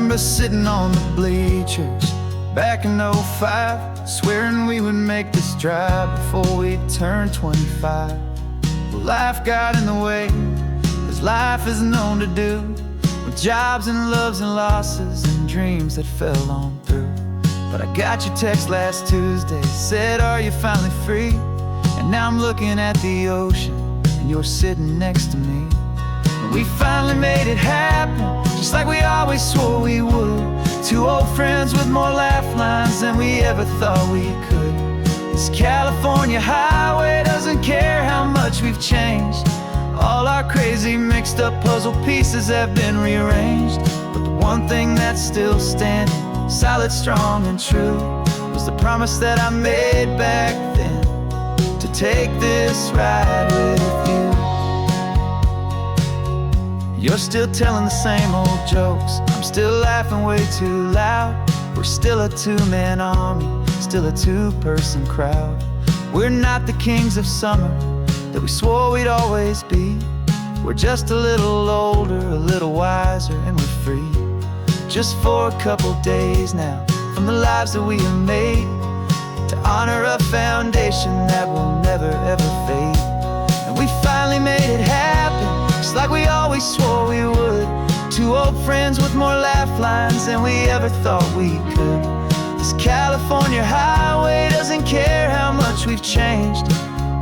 remember sitting on the bleachers back in '05, swearing we would make this drive before we turned 25. Well, life got in the way, as life is known to do, with jobs and loves and losses and dreams that fell on through. But I got your text last Tuesday, said, are you finally free? And now I'm looking at the ocean, and you're sitting next to me. And we finally made it happen, just like we always swore we would. Two old friends with more laugh lines than we ever thought we could. This California highway doesn't care how much we've changed. All our crazy mixed up puzzle pieces have been rearranged. But the one thing that's still standing, solid, strong, and true, was the promise that I made back then, to take this ride with you. You're still telling the same old jokes, I'm still laughing way too loud. We're still a two-man army, still a two-person crowd. We're not the kings of summer that we swore we'd always be. We're just a little older, a little wiser, and we're free. Just for a couple days now, from the lives that we have made, to honor a foundation that will never ever fade. And we finally made it happen, just like we always swore we would. Two old friends with more laugh lines than we ever thought we could. This California highway doesn't care how much we've changed.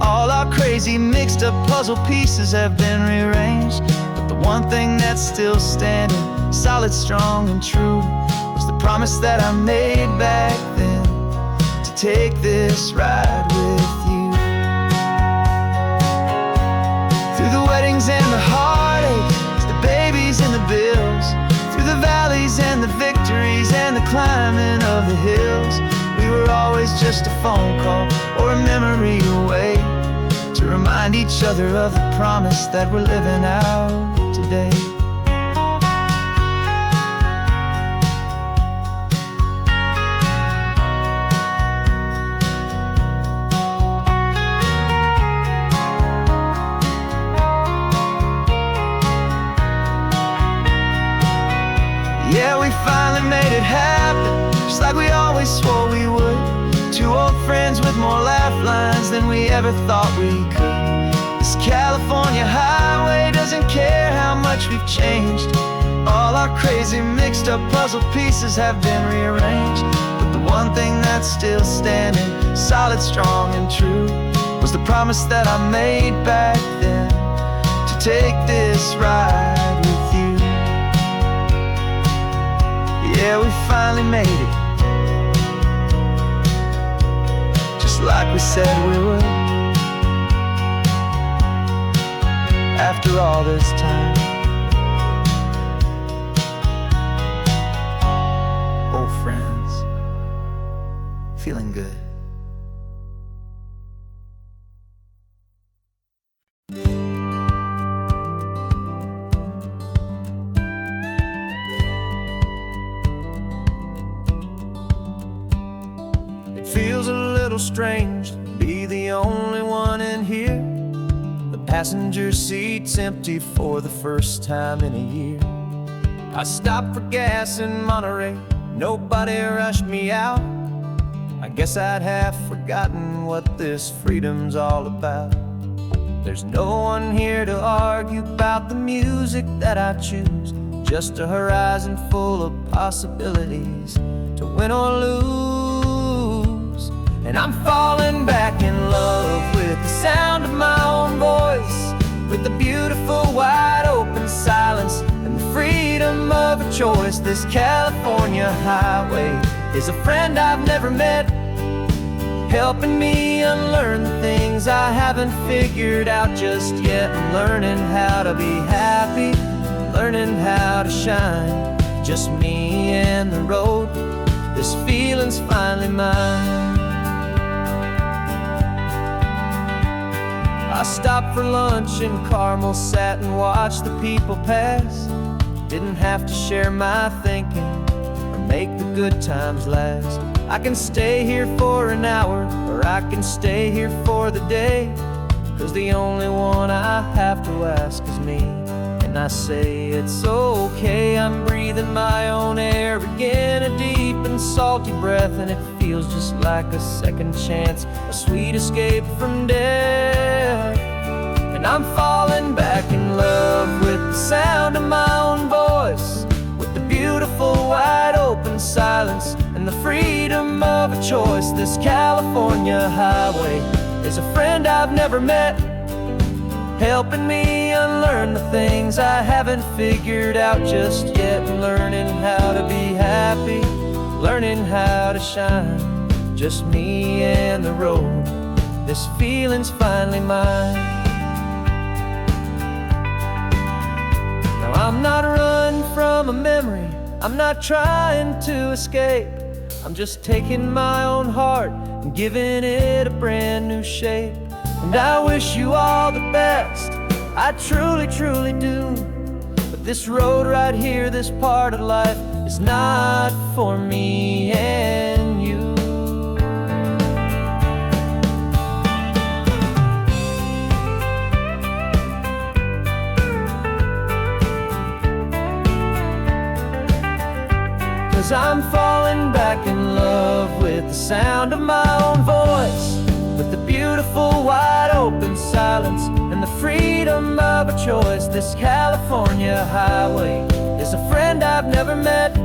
All our crazy mixed up puzzle pieces have been rearranged. But the one thing that's still standing, solid, strong, and true, was the promise that I made back then, to take this ride with you. Through the weddings and the heartaches, the babies and the bills, through the valleys and the victories and the climbing of the hills, we were always just a phone call or a memory away, to remind each other of the promise that we're living out today. Yeah, we finally made it happen, just like we always swore we would. Two old friends with more laugh lines than we ever thought we could. This California highway doesn't care how much we've changed. All our crazy mixed up puzzle pieces have been rearranged. But the one thing that's still standing, solid, strong, and true, was the promise that I made back then, to take this ride with you. Yeah, we finally made it, just like we said we would. After all this time, old friends, feeling good. Feels a little strange to be the only one in here. The passenger seat's empty for the first time in a year. I stopped for gas in Monterey, nobody rushed me out. I guess I'd half forgotten what this freedom's all about. There's no one here to argue about the music that I choose, just a horizon full of possibilities to win or lose. And I'm falling back in love with the sound of my own voice, with the beautiful wide open silence and the freedom of a choice. This California highway is a friend I've never met, helping me unlearn the things I haven't figured out just yet. I'm learning how to be happy, learning how to shine, just me and the road. This feeling's finally mine. I stopped for lunch in Carmel, sat and watched the people pass. Didn't have to share my thinking or make the good times last. I can stay here for an hour, or I can stay here for the day, 'cause the only one I have to ask is me. And I say it's okay, I'm I'm breathing my own air again, a deep and salty breath, and it feels just like a second chance, a sweet escape from death. And I'm falling back in love with the sound of my own voice, with the beautiful wide open silence and the freedom of a choice. This California highway is a friend I've never met, helping me unlearn the things I haven't figured out just yet, and learning how to be happy, learning how to shine, just me and the road. This feeling's finally mine. Now I'm not running from a memory, I'm not trying to escape, I'm just taking my own heart and giving it a brand new shape. And I wish you all the best, I truly, truly do. But this road right here, this part of life, is not for me and you. 'Cause I'm falling back in love with the sound of my own voice, with the beautiful wide open silence and the freedom of a choice. This California highway is a friend I've never met,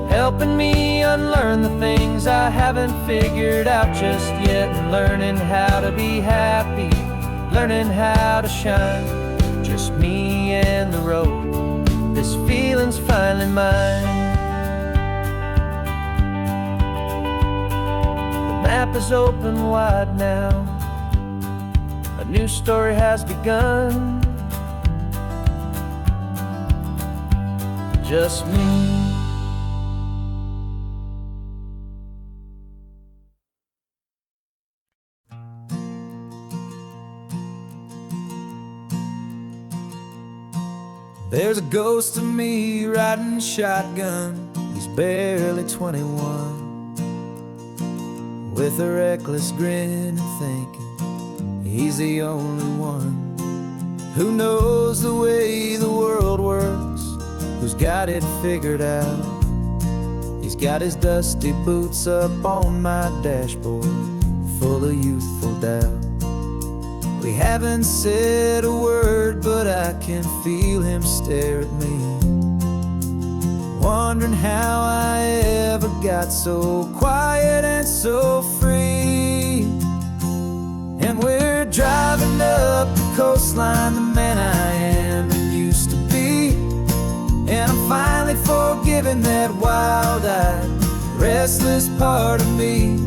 helping me unlearn the things I haven't figured out just yet, and learning how to be happy, learning how to shine, just me and the road. This feeling's finally mine. The map is open wide now, a new story has begun, just me. There's a ghost of me riding shotgun, he's barely 21, with a reckless grin and thinking he's the only one who knows the way the world works, who's got it figured out. He's got his dusty boots up on my dashboard, full of youthful doubt. We haven't said a word, but I can feel him stare at me, wondering how I ever got so quiet and so free. And we're driving up the coastline, the man I am and used to be, and I'm finally forgiving that wild-eyed, restless part of me.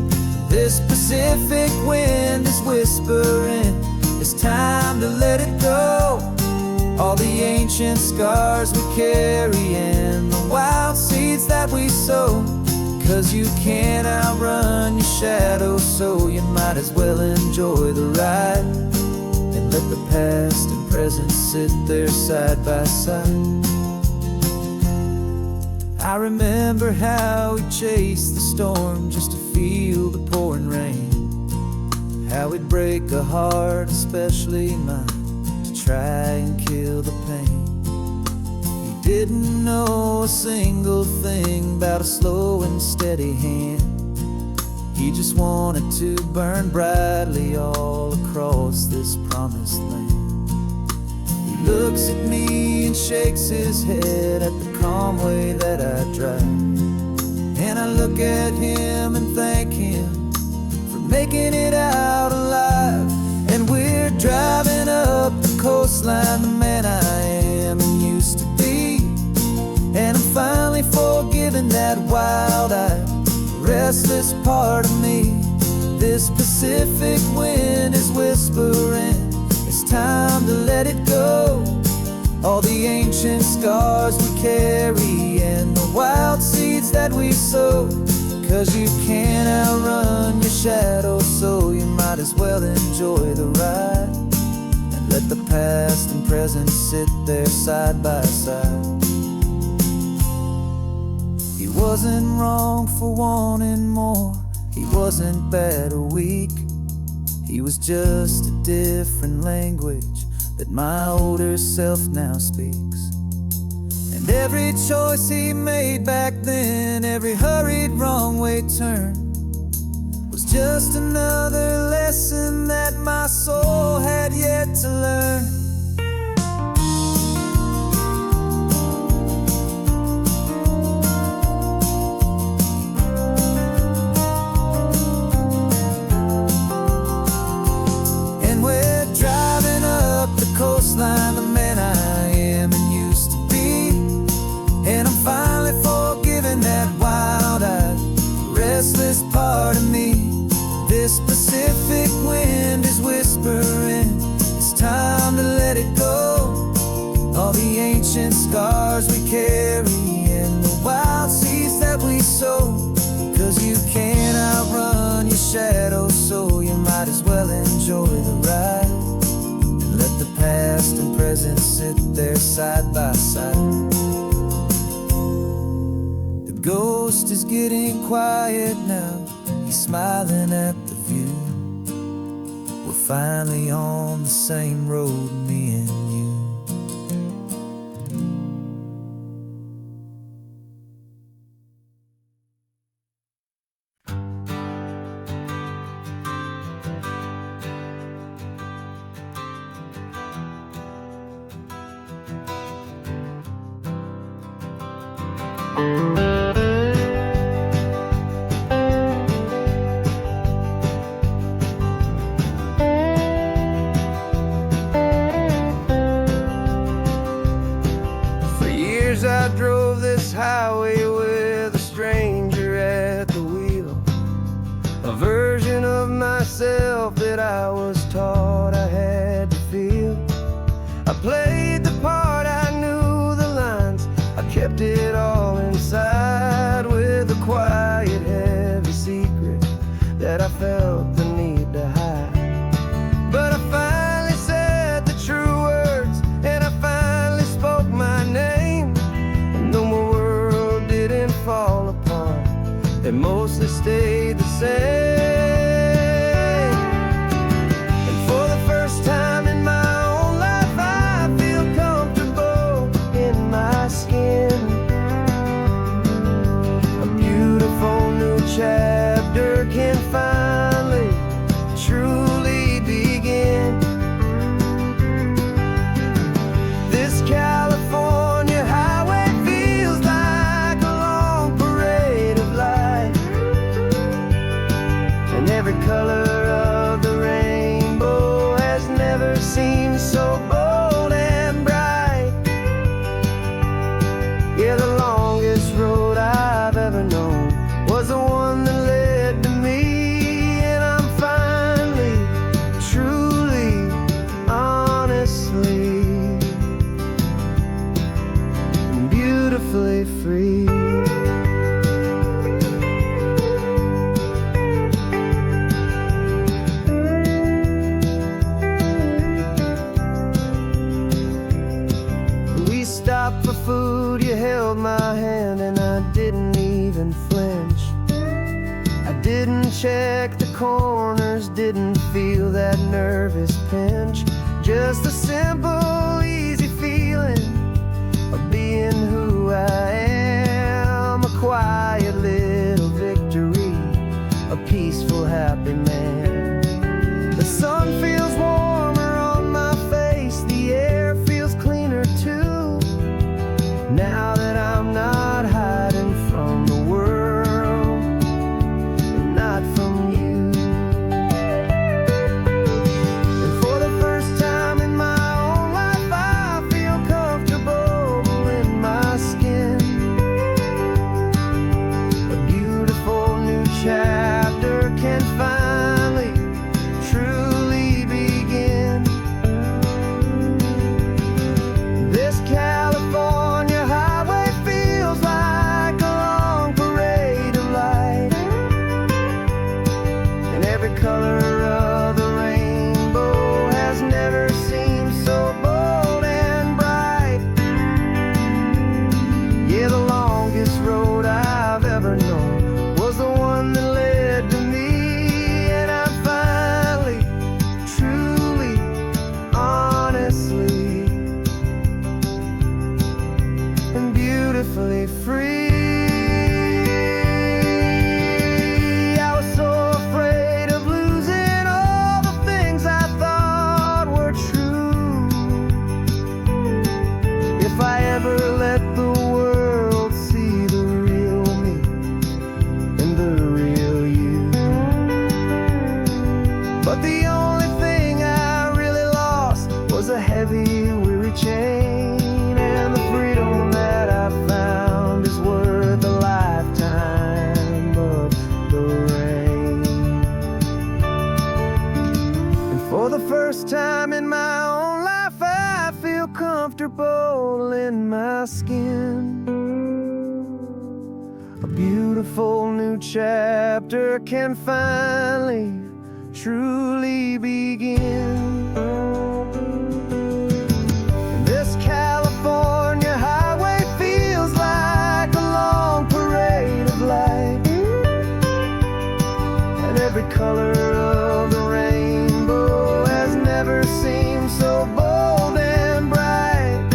This Pacific wind is whispering, it's time to let it go. All the ancient scars we carry and the wild seeds that we sow. 'Cause you can't outrun your shadow, so you might as well enjoy the ride, and let the past and present sit there side by side. I remember how we chased the storm just to feel the pouring rain, how we'd break a heart, especially mine, to try and kill the pain. He didn't know a single thing about a slow and steady hand. He just wanted to burn brightly all across this promised land. He looks at me and shakes his head at the calm way that I drive, and I look at him and thank him making it out alive. And we're driving up the coastline, the man I am and used to be, and I'm finally forgiving that wild-eyed, restless part of me. This Pacific wind is whispering, it's time to let it go. All the ancient scars we carry and the wild seeds that we sow. 'Cause you can't outrun your shadow, so you might as well enjoy the ride, and let the past and present sit there side by side. He wasn't wrong for wanting more, he wasn't bad or weak. He was just a different language that my older self now speaks. And Every choice he made back then, every hurried wrong way turn, was just another lesson that my soul had yet to learn. And we're driving up the coastline, the man I am and used to be, and I'm finally forgiving that wild-eyed, restless part of me. This Pacific wind is whispering, it's time to let it go. All the ancient scars we carry and the wild seeds that we sow. 'Cause you can't outrun your shadow, so you might as well enjoy the ride, and let the past and present sit there side by side. The ghost is getting quiet now, he's smiling at the view. We're finally on the same road, me and you. I drove this highway with a stranger at the wheel, a version of myself that I was taught I had to feel. I played the part, I knew the lines, I kept it all inside, with a quiet, heavy secret that I felt the need to hide. But I finally said the true words, and I finally spoke my name. Fall apart, they mostly stayed the same. And for the first time in my own life, I feel comfortable in my skin. A beautiful new chapter can finally truly begin. This California highway feels like a long parade of light, and every color of the rainbow has never seemed so bold and bright. Yeah, the longest road I've ever known was the one that led to me, and I'm finally, truly, honestly, beautifully free. We stopped for food, you held my hand, and I didn't even flinch. I didn't check the corners, didn't feel that nervous pinch. Just a simple, easy feeling of being who I am. A quiet little victory, a peaceful, happy man. The sun feels warmer on my face, the air feels cleaner too, now that I'm not hiding from the world and not from you. And for the first time in my own life, I feel comfortable in my skin. beautifully free. I was so afraid of losing all the things I thought were true. If I ever let the world see the real me and the real you. But the only thing I really lost was a heavy, weary chain, and the freedom that I found is worth a lifetime of the rain. And for the first time in my own life, I feel comfortable in my skin. A beautiful new chapter can finally truly begin. This California highway feels like a long parade of light, and every color of the rainbow has never seemed so bold and bright.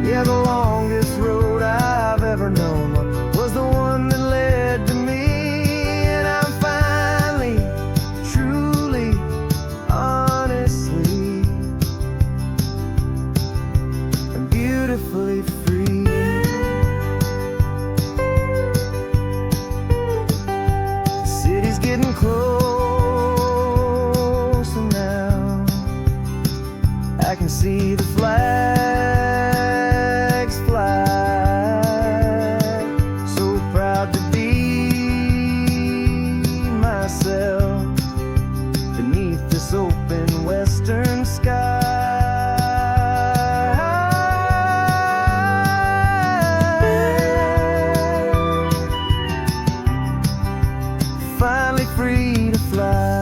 Yeah, the longest road I've ever known was the one that led to me. And I'm finally, truly, honestly, and beautifully free. The city's getting closer now. I can see the flags fly. So proud to be myself beneath this open western sky. Finally free to fly.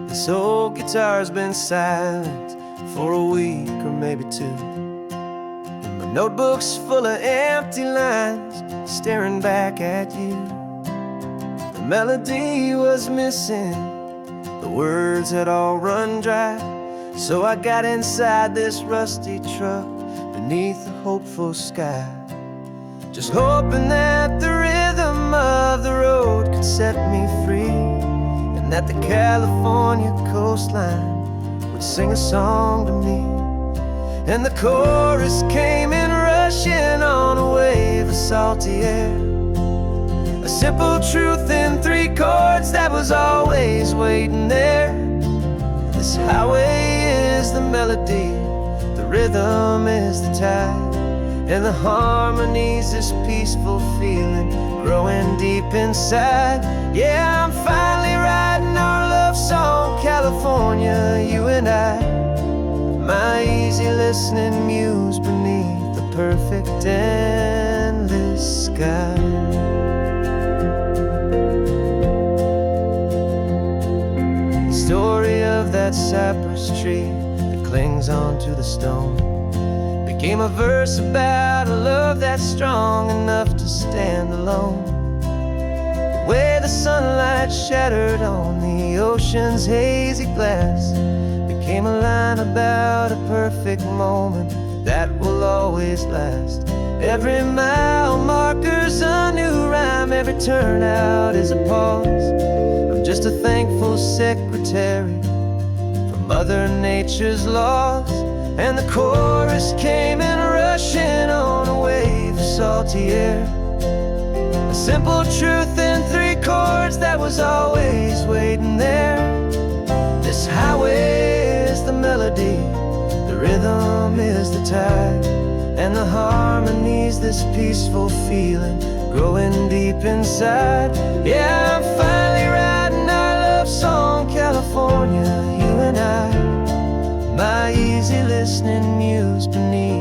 This old guitar's been silent for a week or maybe two, and my notebook's full of empty lines staring back at you. The melody was missing, the words had all run dry. So I got inside this rusty truck beneath a hopeful sky, just hoping that the rhythm of the road could set me free, and that the California coastline would sing a song to me. And the chorus came in rushing on a wave of salty air, a simple truth in 3 chords that was always waiting there. This highway is the melody, the rhythm is the tide, and the harmony's this peaceful feeling growing deep inside. Yeah, I'm finally writing our love song, California, you and I, my easy listening muse beneath the perfect endless sky. The story of that cypress tree that clings onto the stone became a verse about a love that's strong enough to stand alone. The way the sunlight shattered on the ocean's hazy glass became a line about a perfect moment that will always last. Every mile marker's a new rhyme, every turnout is a pause. I'm just a thankful secretary for Mother Nature's laws. And the chorus came in rushing on a wave of salty air, a simple truth in 3 chords that was always waiting there. This highway is the melody, the rhythm is the tide, and the harmony's this peaceful feeling growing deep inside. Yeah, I'm finally writing our love song, California, you and I, my easy listening muse beneath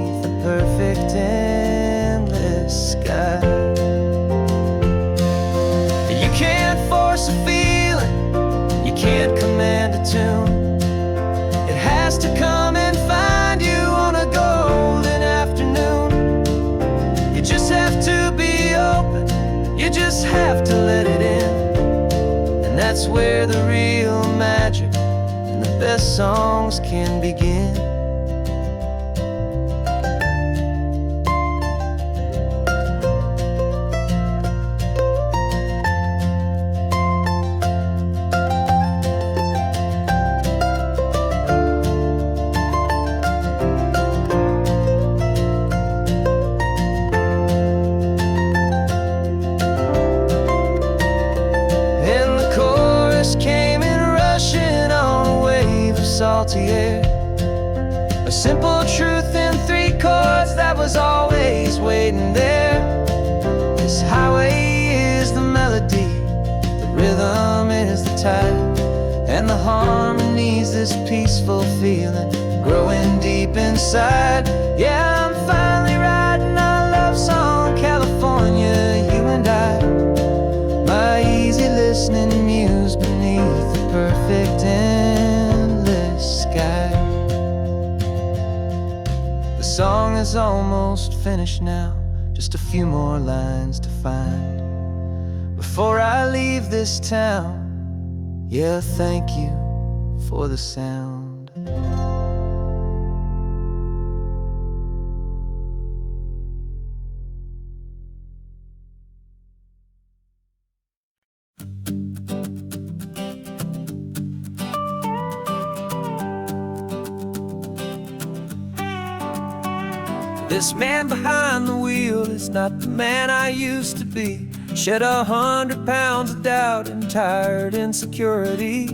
songs can begin. Salty air, a simple truth in 3 chords that was always waiting there. This highway is the melody, the rhythm is the tide, and the harmony's this peaceful feeling growing deep inside. Yeah, I'm finally writing our love song, California, you and I. My easy listening muse beneath the perfect sky. The song is almost finished now, just a few more lines to find before I leave this town. Yeah, thank you for the sound. This man behind the wheel is not the man I used to be. Shed 100 pounds of doubt and tired insecurity.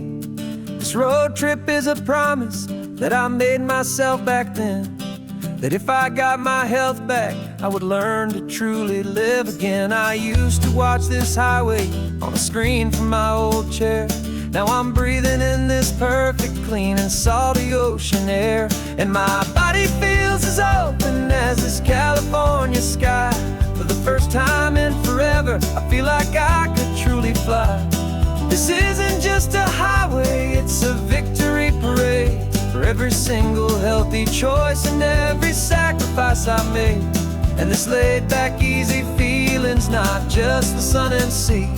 This road trip is a promise that I made myself back then, that if I got my health back, I would learn to truly live again. I used to watch this highway on a screen from my old chair. Now I'm breathing in this perfect, clean and salty ocean air, and my body feels as open as this California sky. For the first time in forever, I feel like I could truly fly. This isn't just a highway, it's a victory parade for every single healthy choice and every sacrifice I made. And this laid back, easy feeling's not just the sun and sea,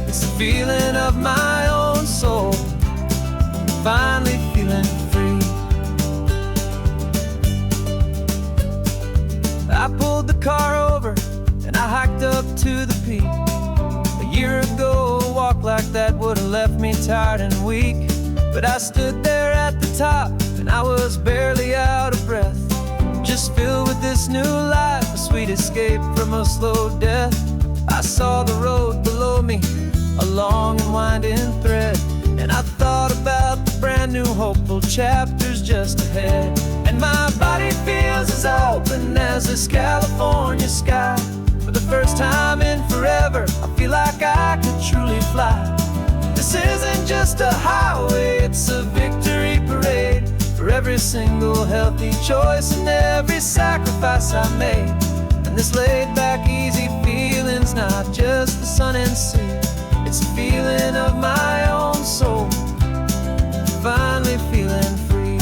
it's the feeling of my own soul, finally feeling free. I pulled the car over and I hiked up to the peak. A year ago, a walk like that would have left me tired and weak, but I stood there at the top and I was barely out of breath, just filled with this new life, a sweet escape from a slow death. I saw the road below me, a long and winding thread, and I thought about the brand new hopeful chapters just ahead. And my body feels as open as this California sky. For the first time in forever, I feel like I could truly fly. This isn't just a highway, it's a victory parade for every single healthy choice and every sacrifice I made. And this laid back, easy feeling's not just the sun and sea, it's a feeling of my own soul, finally feeling free.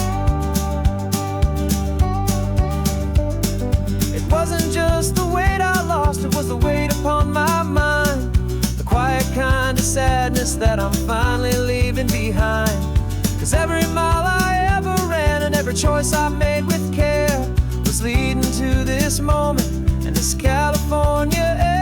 It wasn't just the weight I lost, it was the weight upon my mind, the quiet kind of sadness that I'm finally leaving behind. Cause every mile I ever ran and every choice I made with care was leading to this moment and this California air.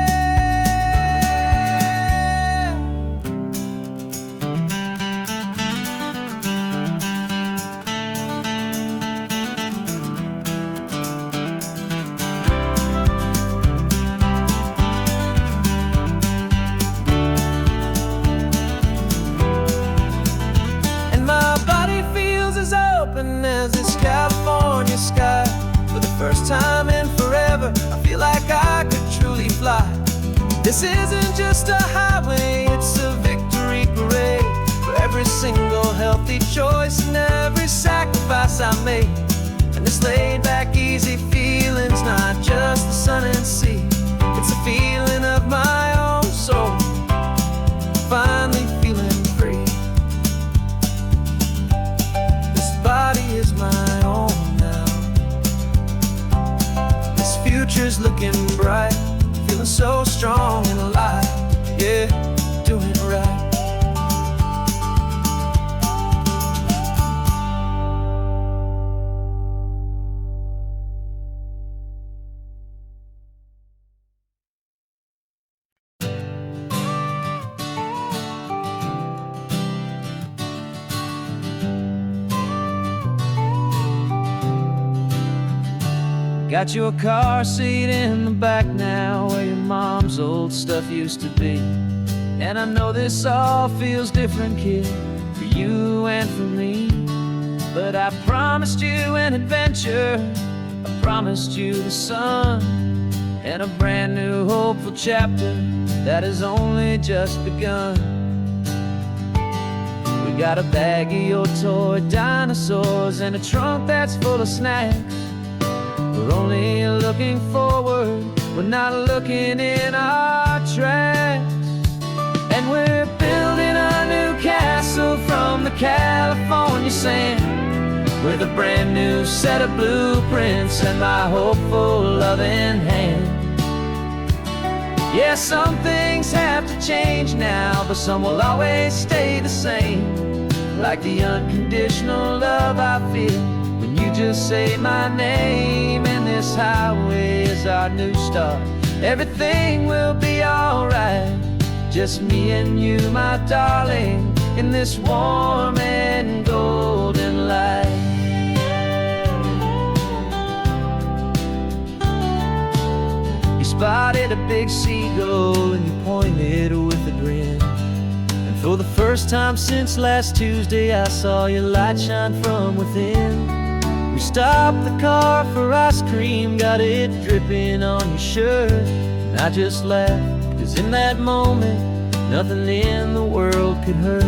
As this California sky. For the first time in forever, I feel like I could truly fly. This isn't just a highway, it's a victory parade for every single healthy choice and every sacrifice I made. And this laid back, easy feeling's not just the sun and sea, it's a feeling of my own soul, finally feeling free. Body is my own now. This future's looking bright, feeling so strong and alive. Yeah, doing right. Got your car seat in the back now, where your mom's old stuff used to be. And I know this all feels different, kid, for you and for me. But I promised you an adventure, I promised you the sun, and a brand new hopeful chapter that has only just begun. We got a bag of your toy dinosaurs and a trunk that's full of snacks. We're only looking forward, we're not looking in our tracks. And we're building a new castle from the California sand, with a brand new set of blueprints and my hopeful loving hand. Yeah, some things have to change now, but some will always stay the same. Like the unconditional love I feel when you just say my name. And this highway is our new start. Everything will be alright, just me and you, my darling, in this warm and golden light. You spotted a big seagull and you pointed with a grin. And for the first time since last Tuesday, I saw your light shine from within. We stopped the car for ice cream, got it dripping on your shirt. And I just laughed, 'cause in that moment, nothing in the world could hurt.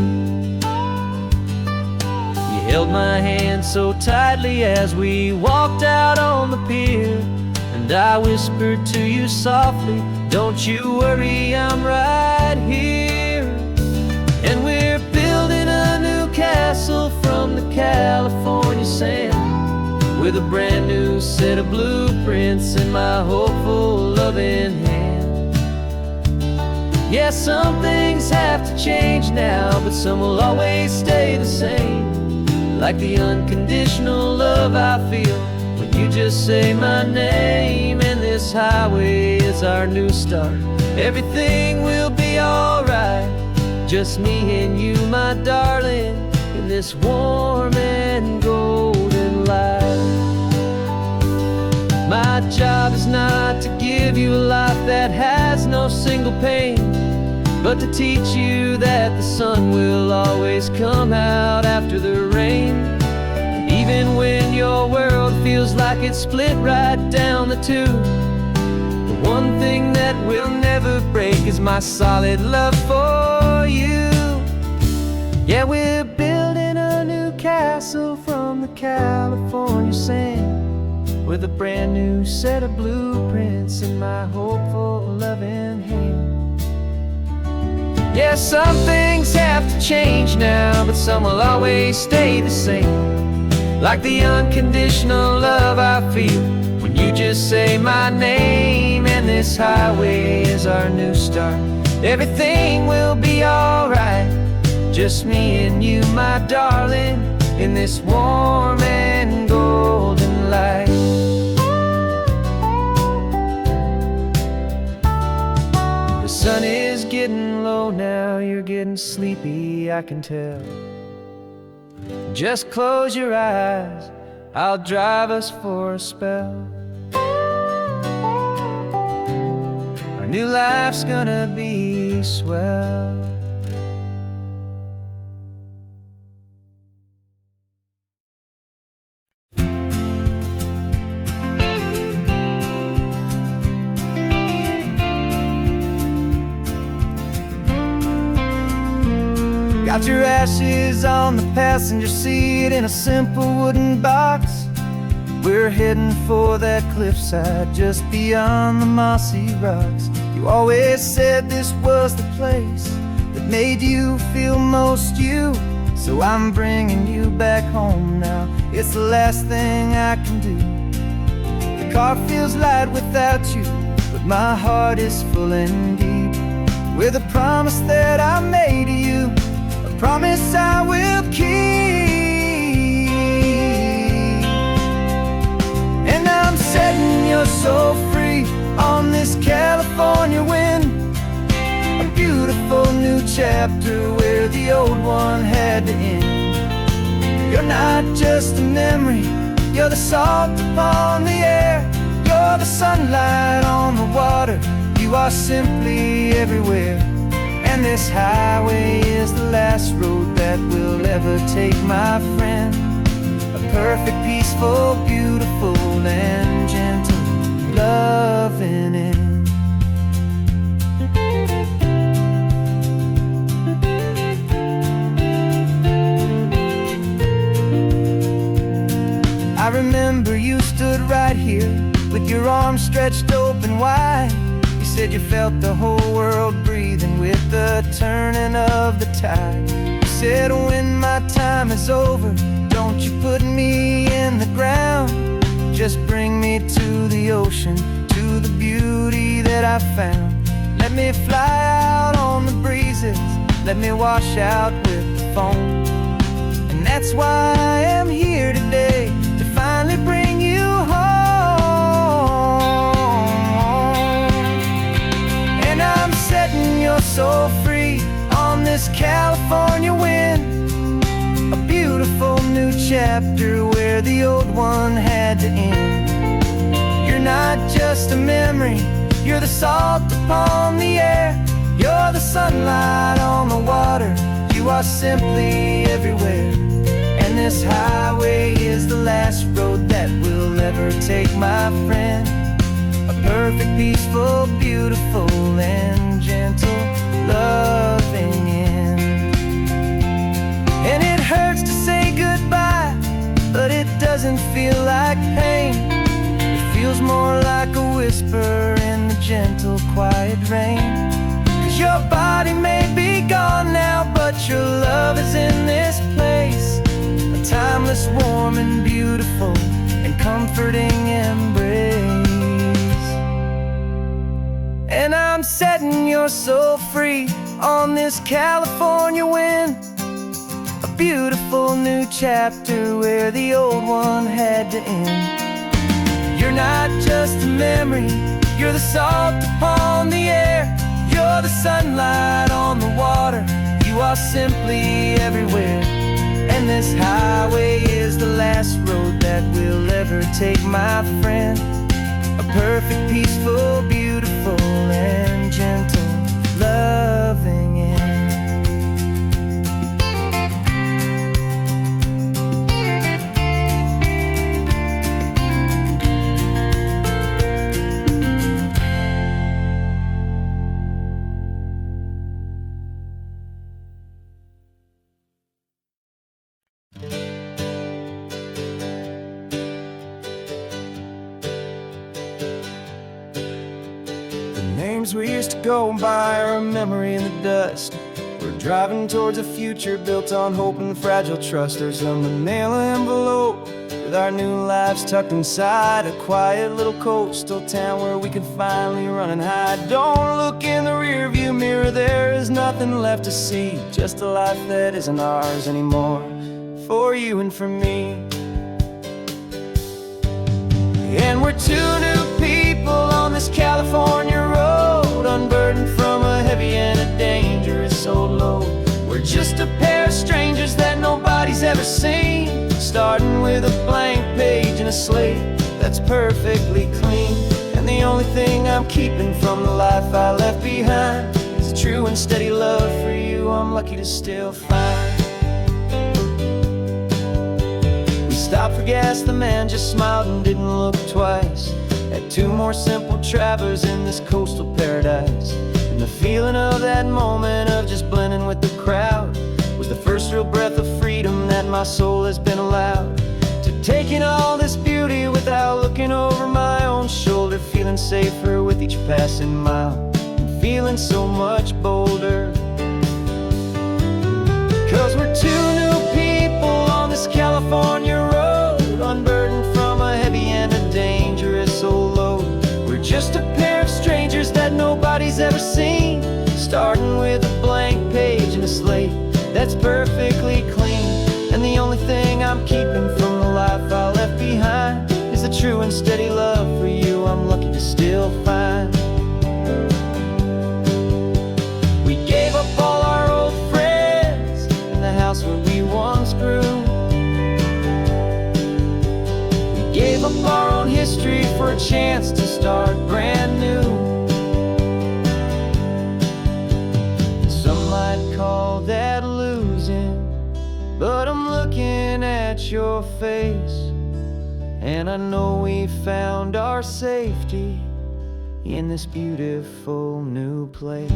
You held my hand so tightly as we walked out on the pier, and I whispered to you softly, don't you worry, I'm right here. And we're building a new castle from the California sand, with a brand new set of blueprints in my hopeful loving hand. Yeah, some things have to change now, but some will always stay the same. Like the unconditional love I feel when you just say my name. And this highway is our new start. Everything will be alright, just me and you, my darling, in this warm and golden light. My job is not to give you a life that has no single pain, but to teach you that the sun will always come out after the rain. Even when your world feels like it's split right down the two, the one thing that will never break is my solid love for you. Yeah, we're building a new castle from the California sand, with a brand new set of blueprints in my hopeful loving hand. Yeah, some things have to change now, but some will always stay the same. Like the unconditional love I feel when you just say my name. And this highway is our new start. Everything will be alright, just me and you, my darling, in this warm and golden light. The sun is getting low now, you're getting sleepy, I can tell. Just close your eyes, I'll drive us for a spell. Our new life's gonna be swell. Got your ashes on the passenger seat in a simple wooden box. We're heading for that cliffside just beyond the mossy rocks. You always said this was the place that made you feel most you, so I'm bringing you back home now. It's the last thing I can do. The car feels light without you, but my heart is full and deep with a promise that I made to you, a promise I will keep. And I'm setting your soul free on this California wind, a beautiful new chapter where the old one had to end. You're not just a memory, you're the salt upon the air, sunlight on the water. You are simply everywhere. And this highway is the last road that we'll ever take, my friend. A perfect, peaceful, beautiful, and gentle loving end. I remember you stood right here with your arms stretched open wide. You said you felt the whole world breathing with the turning of the tide. You said, when my time is over, don't you put me in the ground. Just bring me to the ocean, to the beauty that I found. Let me fly out on the breezes, let me wash out with the foam. And that's why I am here today, to finally bring you home. And I'm setting your soul free on this California wind. A beautiful new chapter where the old one had to end. You're not just a memory, you're the salt upon the air. You're the sunlight on the water. You are simply everywhere. And this highway is the last road that we'll ever take, my friend. A perfect, peaceful, beautiful, and gentle loving end. And it hurts to say goodbye, but it doesn't feel like pain. It feels more like a whisper in the gentle, quiet rain. 'Cause your body may be gone now, but your love is in this place. A timeless, warm, and beautiful, and comforting embrace. And I'm setting your soul free on this California wind. A beautiful new chapter where the old one had to end. You're not just a memory, you're the salt upon the air. You're the sunlight on the water. You are simply everywhere. And this highway is the last road that we'll ever take, my friend. A perfect, peaceful, beautiful, and gentle loving end. Names we used to go by are a memory in the dust. We're driving towards a future built on hope and fragile trust. There's a manila envelope with our new lives tucked inside. A quiet little coastal town where we could finally run and hide. Don't look in the rearview mirror, there is nothing left to see. Just a life that isn't ours anymore, for you and for me. And we're two new people on this California road, unburdened from a heavy and a dangerous old load. We're just a pair of strangers that nobody's ever seen, starting with a blank page and a slate that's perfectly clean. And the only thing I'm keeping from the life I left behind is a true and steady love for you I'm lucky to still find. Stopped for gas, the man just smiled and didn't look twice. Had two more simple travelers in this coastal paradise. And the feeling of that moment of just blending with the crowd was the first real breath of freedom that my soul has been allowed to take in all this beauty without looking over my own shoulder. Feeling safer with each passing mile, and feeling so much bolder. 'Cause we're two new people on this California road, unburdened from a heavy and a dangerous old load. We're just a pair of strangers that nobody's ever seen, starting with a blank page and a slate that's perfectly clean. And the only thing I'm keeping from the life I left behind is the true and steady love for you I'm lucky to still find. We face, and I know we found our safety in this beautiful new place.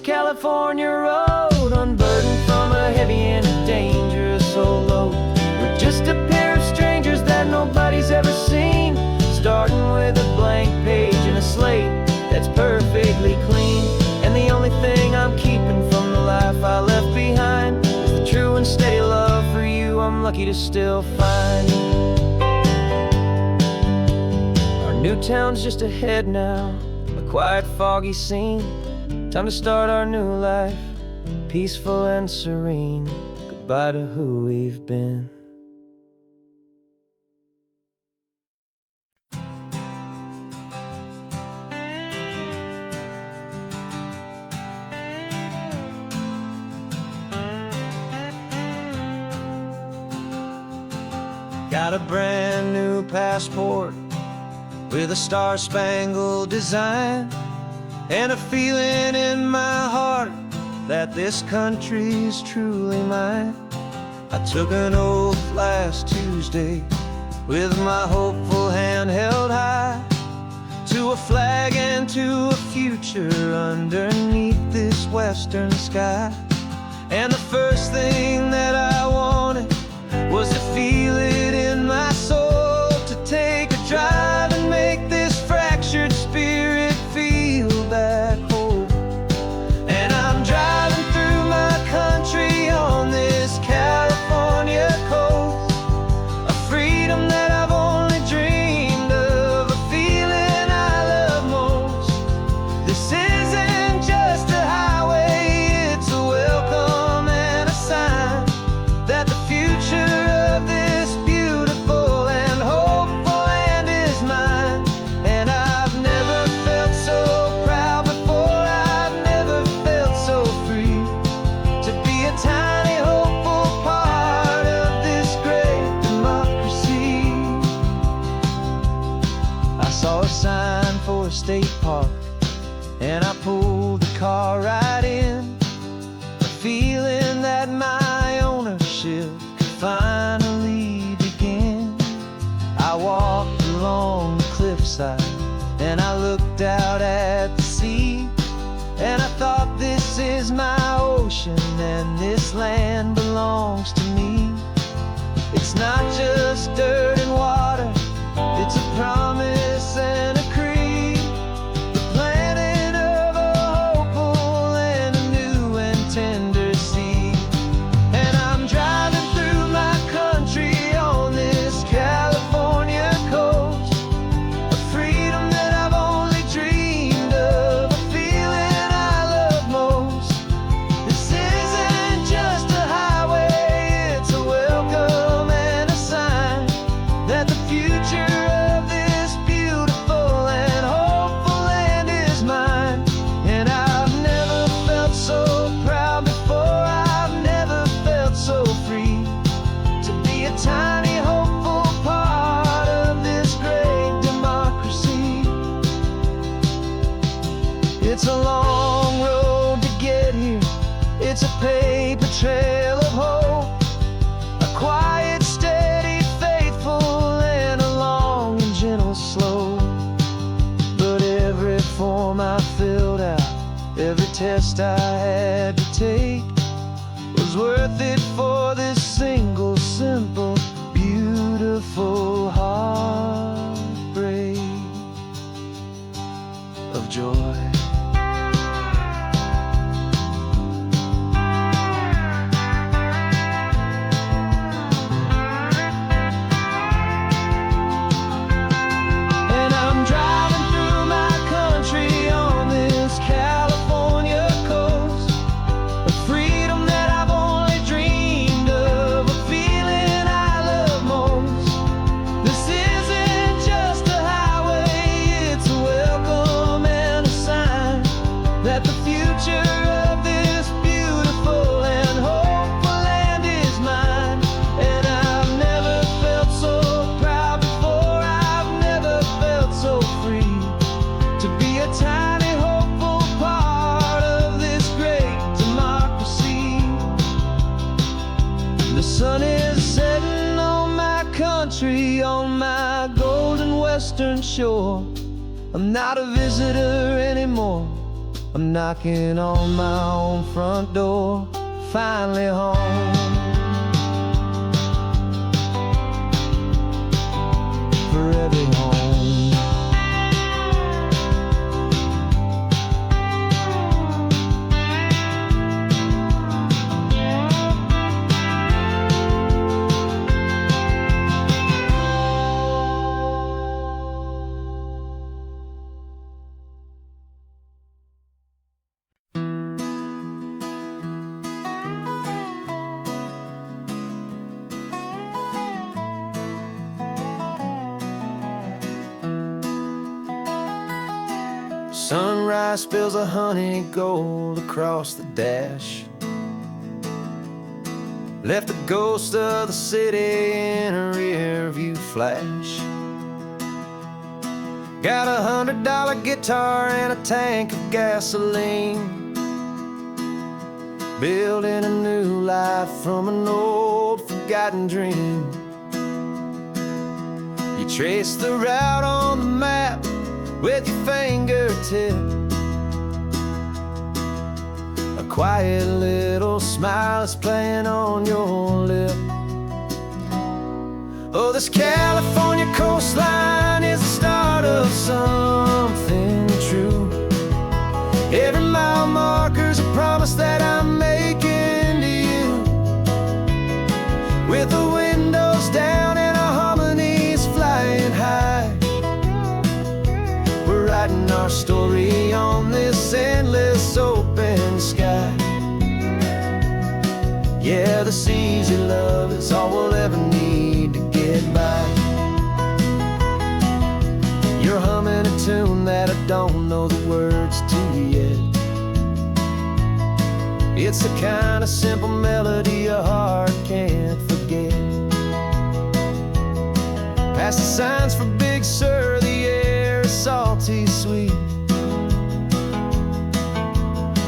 California road, unburdened from a heavy and a dangerous old load. We're just a pair of strangers that nobody's ever seen, starting with a blank page and a slate that's perfectly clean. And the only thing I'm keeping from the life I left behind is the true and steady love for you I'm lucky to still find. Our new town's just ahead now, a quiet, foggy scene. Time to start our new life, peaceful and serene. Goodbye to who we've been. Got a brand new passport with a star-spangled design, and a feeling in my heart that this country's truly mine. I took an oath last Tuesday with my hopeful hand held high, to a flag and to a future underneath this western sky. And the first thing that I wanted was to feel it in my soul, to take a drive and make this fractured spirit feel back home. And I'm driving through my country on this California coast, a freedom that I've only dreamed of, a feeling I love most. This isn't just a highway, it's a welcome and a sign that the future of this beautiful and hopeful land is mine. And I've never felt so proud before, I've never felt so free, to be a tiny hopeful part of this great democracy. I saw a sign for a state park, and I pulled the car right in, a feeling that my ownership could finally begin. I walked along the cliffside and I looked out at the sea, and I thought, this is my ocean and this land belongs to me. It's not just dirt and water, it's a promise and a creed, the planting of a hopeful and a new and tender seed. And I'm driving through my country on this California coast, a freedom that I've only dreamed of, a feeling I love most. This isn't just a highway, it's a welcome and a sign that the future of this beautiful and hopeful land is mine. And I've never felt so proud before, I've never felt so free, to be a tiny hopeful part of this great democracy. It's a long road to get here, it's a paper trail of hope, a quiet, steady, faithful, and a long and gentle slope. But every form I filled out, every test I had to take, was worth it for this single, simple, beautiful heartbreak of joy. And I'm driving through my country on this California coast, a freedom that I've only dreamed of, a country on my golden western shore. I'm not a visitor anymore. I'm knocking on my own front door. Finally home. Forever home. Sunrise spills a honey gold across the dash. Left the ghost of the city in a rear view flash. Got a $100 guitar and a tank of gasoline. Building a new life from an old forgotten dream. You trace the route on the map with your fingertip. A quiet little smile is playing on your lip. Oh, this California coastline is the start of something true. Every mile marker's a promise that I'm making to you. With the windows down and our harmonies flying high, we're writing our story on this endless open sky. Yeah, this easy love is all we'll ever need to get by. You're humming a tune that I don't know the words to yet. It's the kind of simple melody a heart can't forget. Past the signs for Big Sur, the air is salty sweet.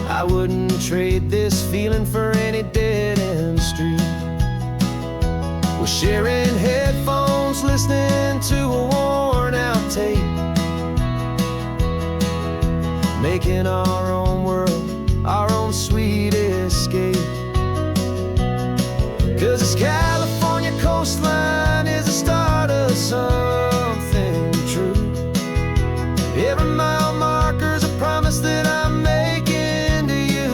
I wouldn't trade this feeling for any dead-end street. We're sharing headphones, listening to a worn-out tape, making our own world, our own sweet escape. 'Cause this California coastline is the start of something true. Every mile marker's a promise that I'm making to you.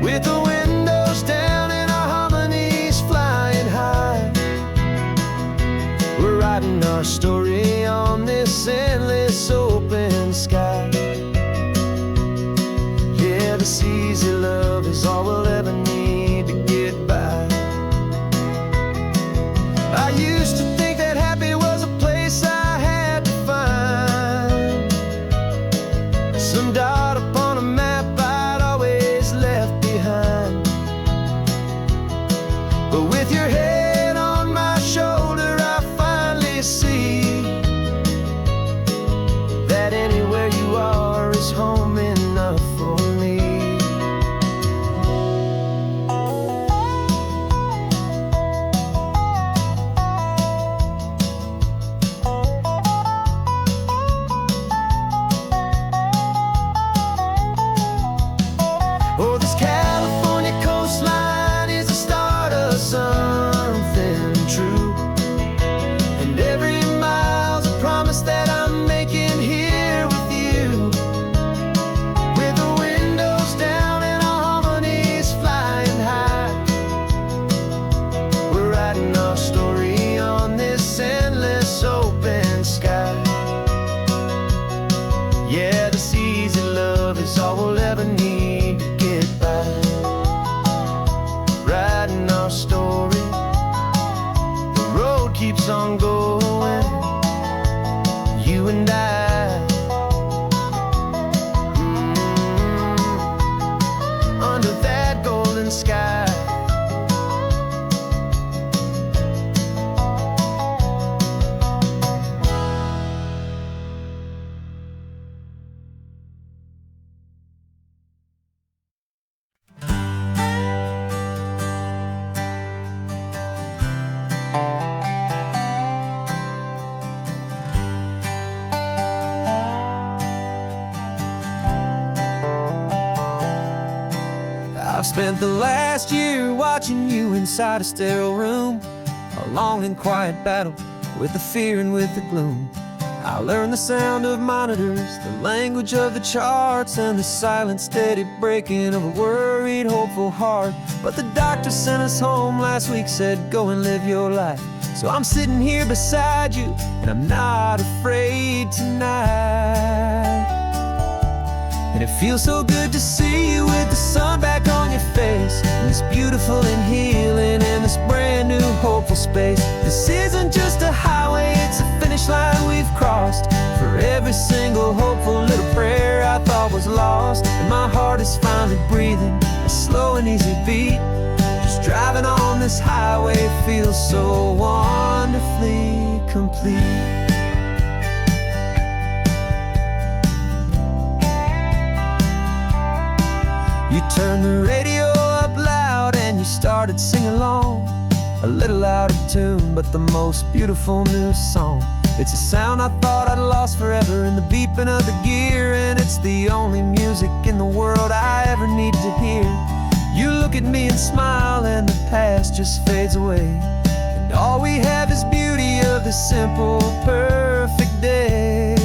With the windows down and our harmonies flying high, we're writing our story on this endless open sky. Yeah, this easy love is all we'll ever need to get by. I used to think that happy was a place I had to find, some dot upon a map I'd always left behind. But with your head on my shoulder, I finally see that anywhere you are is home enough for me. Oh, this California coastline is the start of something true. And every mile's a promise that I'm making here with you. With the windows down and our harmonies flying high, we're writing our story on this endless open sky. Yeah, this easy love is all we'll ever need to get by. Writing our story, the road keeps on going, you and I. Under that golden sky. spent the last year watching you inside a sterile room, a long and quiet battle with the fear and with the gloom. I learned the sound of monitors, the language of the charts, and the silent, steady breaking of a worried, hopeful heart. But the doctor sent us home last week, said, go and live your life. So I'm sitting here beside you, and I'm not afraid tonight. And it feels so good to see you with the sun back on your face, and this beautiful and healing in this brand new hopeful space. This isn't just a highway, it's a finish line we've crossed. For every single hopeful little prayer I thought was lost, and my heart is finally breathing a slow and easy beat. Just driving on this highway feels so wonderfully complete. You turned the radio up loud and you started singing along, a little out of tune, but the most beautiful new song. It's a sound I thought I'd lost forever in the beeping of the gear, and it's the only music in the world I ever need to hear. You look at me and smile, and the past just fades away, and all we have is beauty of this simple, perfect day.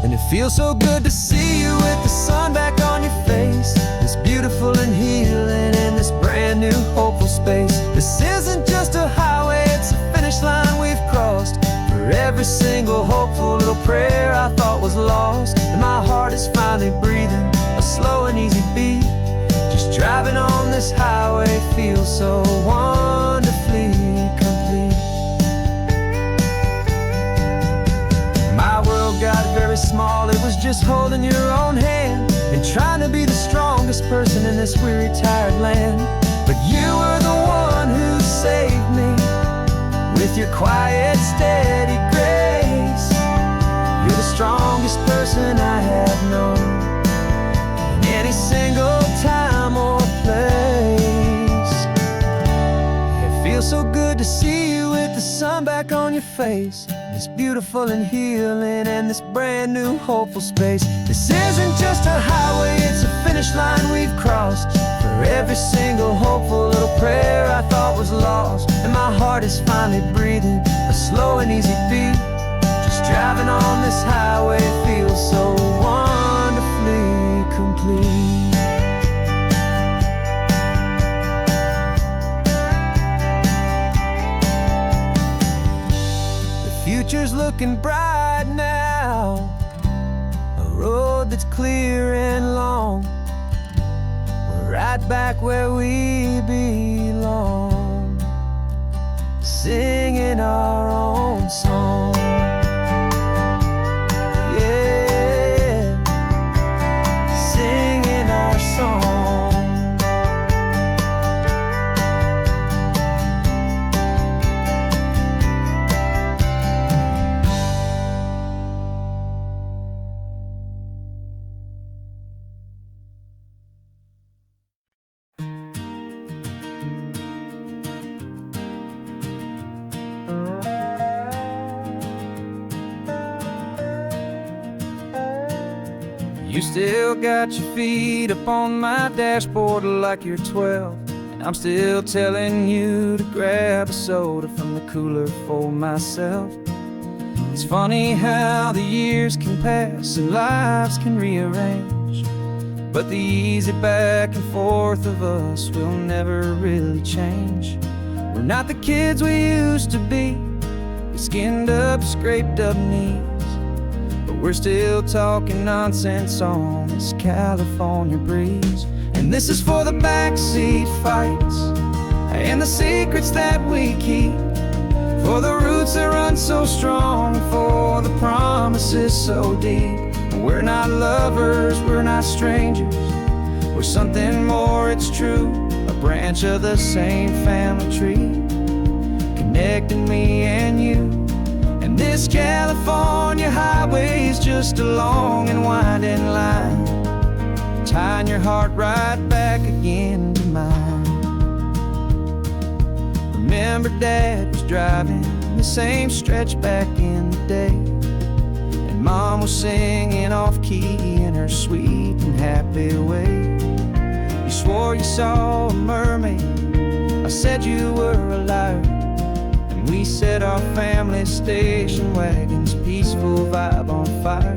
And it feels so good to see you with the sun back on your face, this beautiful and healing in this brand new hopeful space. This isn't just a highway, it's a finish line we've crossed. For every single hopeful little prayer I thought was lost, and my heart is finally breathing a slow and easy beat. Just driving on this highway feels so wonderfully complete. My world got very small, it was just holding your own hand and trying to be the strongest person in this weary, tired land. But you were the one who saved me with your quiet, steady grace. You're the strongest person I have known in any single time or place. It feels so good to see you with the sun back on your face, this beautiful and healing and this brand new hopeful space. This isn't just a highway, it's a finish line we've crossed. For every single hopeful little prayer I thought was lost, and my heart is finally breathing a slow and easy beat. Just driving on this highway feels so wonderfully complete. Future's looking bright now, a road that's clear and long. We're right back where we belong, singing our own song. Yeah, singing our song. You still got your feet up on my dashboard like you're 12, and I'm still telling you to grab a soda from the cooler for myself. It's funny how the years can pass and lives can rearrange, but the easy back and forth of us will never really change. We're not the kids we used to be, with skinned up, scraped up knees, but we're still talking nonsense on this California breeze. And this is for the backseat fights and the secrets that we keep, for the roots that run so strong, for the promises so deep. We're not lovers, we're not strangers, we're something more, it's true. A branch of the same family tree, connecting me and you. And this California highway is just a long and winding line, tying your heart right back again to mine. Remember Dad was driving the same stretch back in the day, Mom was singing off-key in her sweet and happy way. You swore you saw a mermaid. I said you were a liar. And we set our family station wagons, peaceful vibe on fire.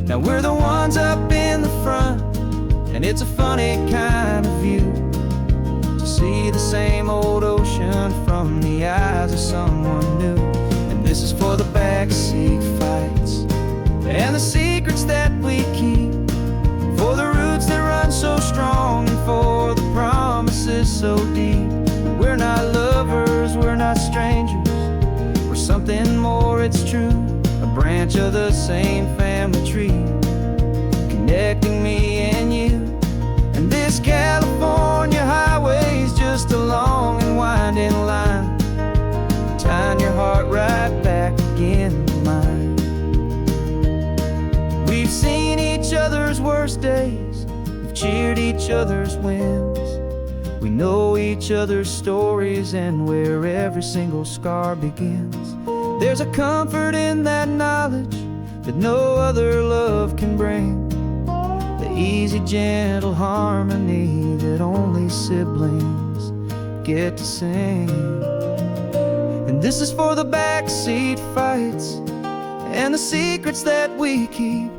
Now we're the ones up in the front, and it's a funny kind of view to see the same old ocean from the eyes of someone new. And this is for the backseat fights and the secrets that we keep, for the roots that run so strong and for the promises so deep. We're not lovers, we're not strangers, we're something more, it's true. A branch of the same family tree, connecting me and you. And this California highway's just a long and winding line, tying your heart right back again to mine. We've seen each other's worst days, we've cheered each other's wins. We know each other's stories and where every single scar begins. There's a comfort in that knowledge that no other love can bring, the easy, gentle harmony that only siblings get to sing. And this is for the backseat fights and the secrets that we keep,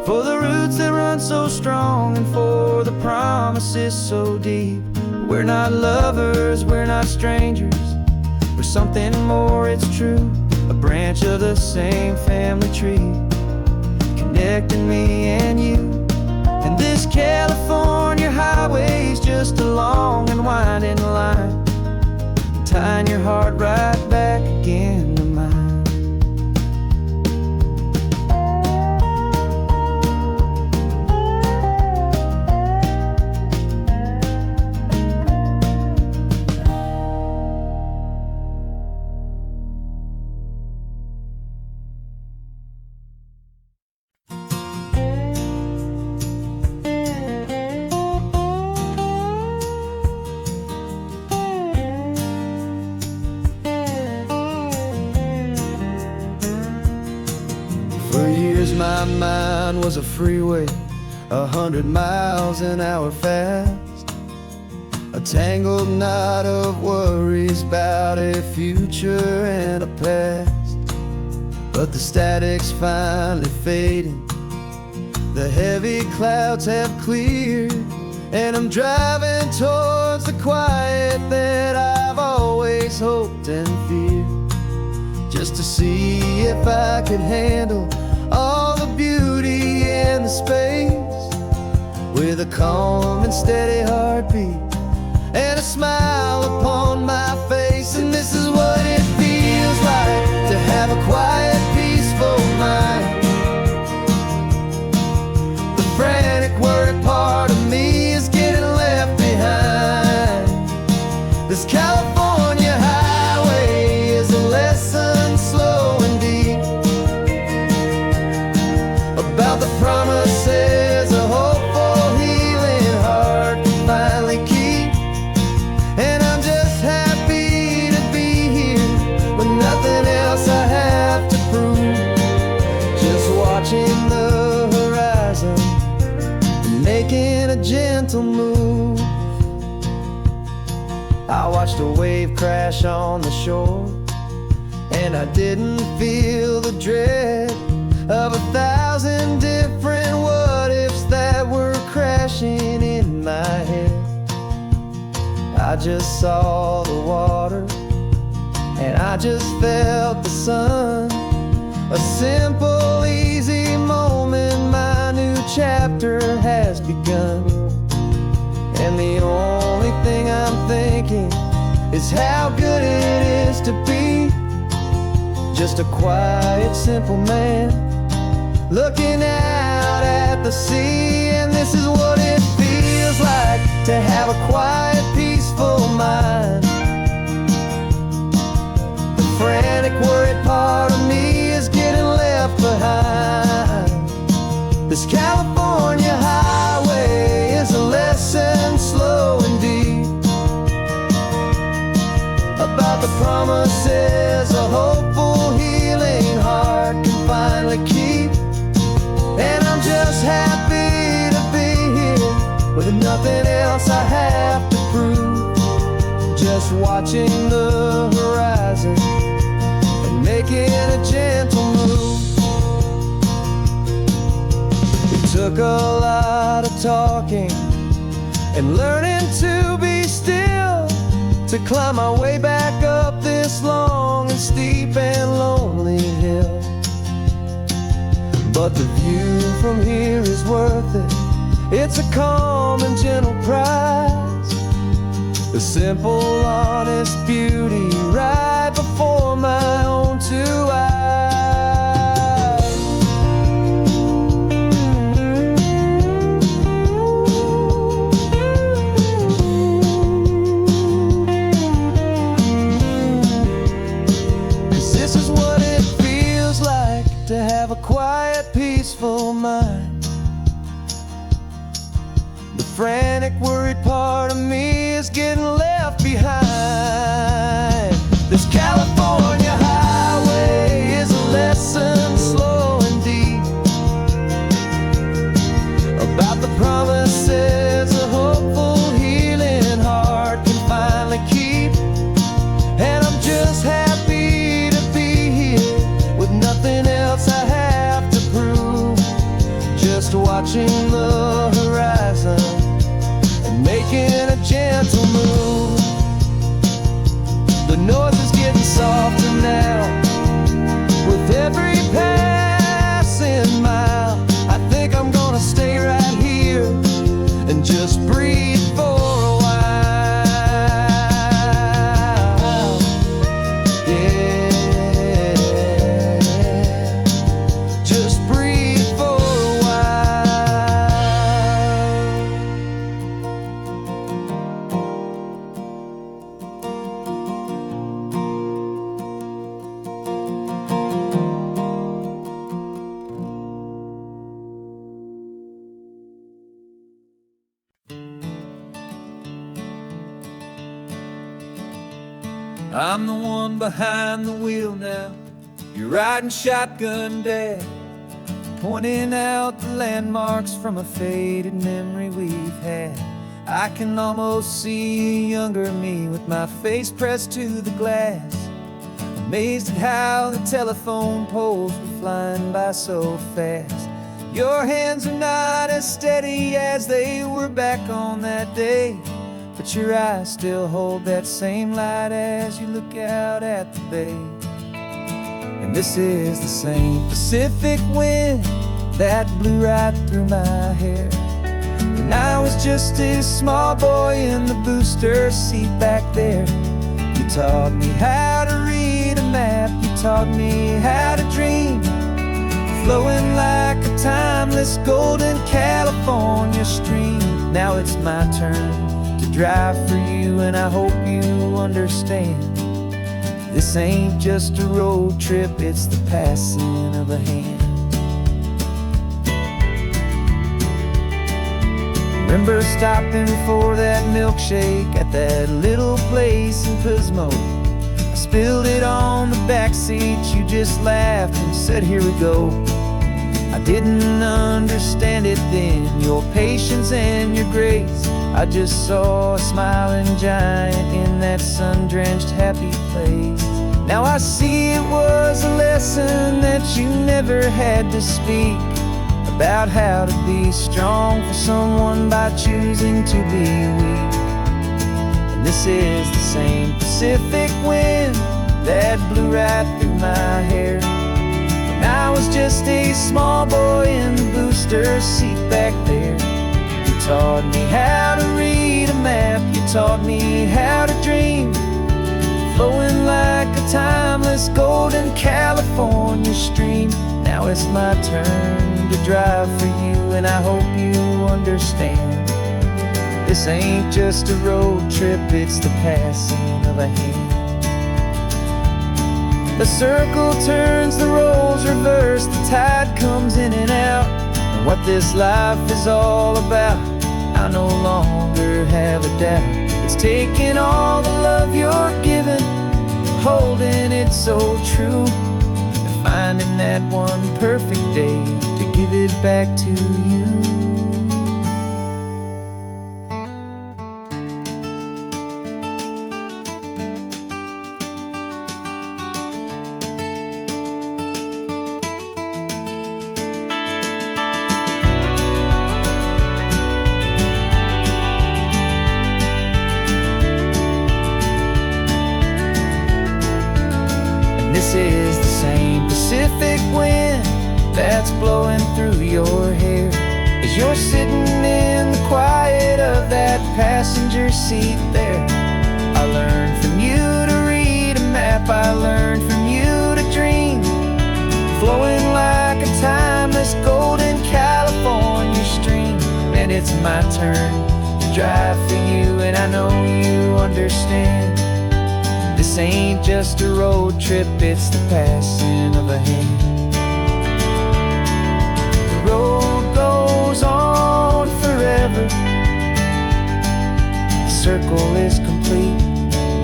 for the roots that run so strong and for the promises so deep. We're not lovers, we're not strangers, we're something more, it's true. A branch of the same family tree, connecting me and you. And this California highway's just a long and winding line, tying your heart right back again to mine. For years my mind was a freeway, 100 miles an hour fast, a tangled knot of worries about a future and a past. But the static's finally fading, the heavy clouds have cleared, and I'm driving towards the quiet that I've always hoped and feared, just to see if I could handle all the beauty and the space, with a calm and steady heartbeat and a smile upon my face. And this is what it feels like to have a quiet, peaceful mind. The frantic, worried part of me is getting left behind. This California highway is a lesson slow and deep, about the promises a hopeful, healing heart can finally keep. And I'm just happy to be here with nothing else I have to prove, just watching the horizon and making a gentle move. I watched a wave crash on the shore, and I didn't feel the dread of 1,000 different what-ifs that were crashing in my head. I just saw the water, and I just felt the sun. A simple, easy moment, my new chapter has begun. And the only thing I'm thinking is how good it is to be just a quiet, simple man looking out at the sea. And this is what it feels like to have a quiet, peaceful mind. The frantic, worried part of me is getting left behind. This California highway is a lesson slow and deep, about the promises a hopeful, healing heart can finally keep. And I'm just happy to be here with nothing else I have to prove. Just watching the horizon and making a gentle move. It took a lot of talking and learning to be still, to climb my way back up this long and steep and lonely hill. But the view from here is worth it. It's a calm and gentle prize, the simple, honest beauty right before my own two eyes. 'Cause this is what it feels like to have a quiet, peaceful mind. The frantic, worried part of me is getting left behind. This California highway is a lesson slow and deep about the promises a hopeful, healing heart can finally keep. And I'm just happy to be here with nothing else I have to prove. Just watching the horizon and making a gentle move. The noise is getting softer now with every passing mile. I think I'm gonna stay right here and just breathe for a while. Yeah, just breathe for a while. I'm the one behind the wheel now. You're riding shotgun, Dad, pointing out the landmarks from a faded memory we've had. I can almost see a younger me with my face pressed to the glass, amazed at how the telephone poles were flying by so fast. Your hands are not as steady as they were back on that day, but your eyes still hold that same light as you look out at the bay. And this is the same Pacific wind that blew right through my hair. And I was just a small boy in the booster seat back there. You taught me how to read a map, you taught me how to dream, flowing like a timeless golden California stream. Now it's my turn to drive for you, and I hope you understand. This ain't just a road trip, it's the passing of a hand. Remember stopping for that milkshake at that little place in Pismo? I spilled it on the back seat, you just laughed and said, here we go. I didn't understand it then, your patience and your grace. I just saw a smiling giant in that sun-drenched happy place. Now I see it was a lesson that you never had to speak, about how to be strong for someone by choosing to be weak. And this is the same Pacific wind that blew right through my hair. When I was just a small boy in the booster seat back there. You taught me how to read a map, you taught me how to dream, flowing like a timeless golden California stream. Now it's my turn to drive for you, and I hope you understand. This ain't just a road trip, it's the passing of a hand. The circle turns, the roles reverse, the tide comes in and out. And what this life is all about, I no longer have a doubt. It's taking all the love you're giving, holding it so true, and finding that one perfect day to give it back to you. Pacific wind that's blowing through your hair as you're sitting in the quiet of that passenger seat there. I learned from you to read a map, I learned from you to dream, flowing like a timeless golden California stream. And it's my turn to drive for you, and I know you understand. This ain't just a road trip, it's the passing of a hand. The road goes on forever, the circle is complete,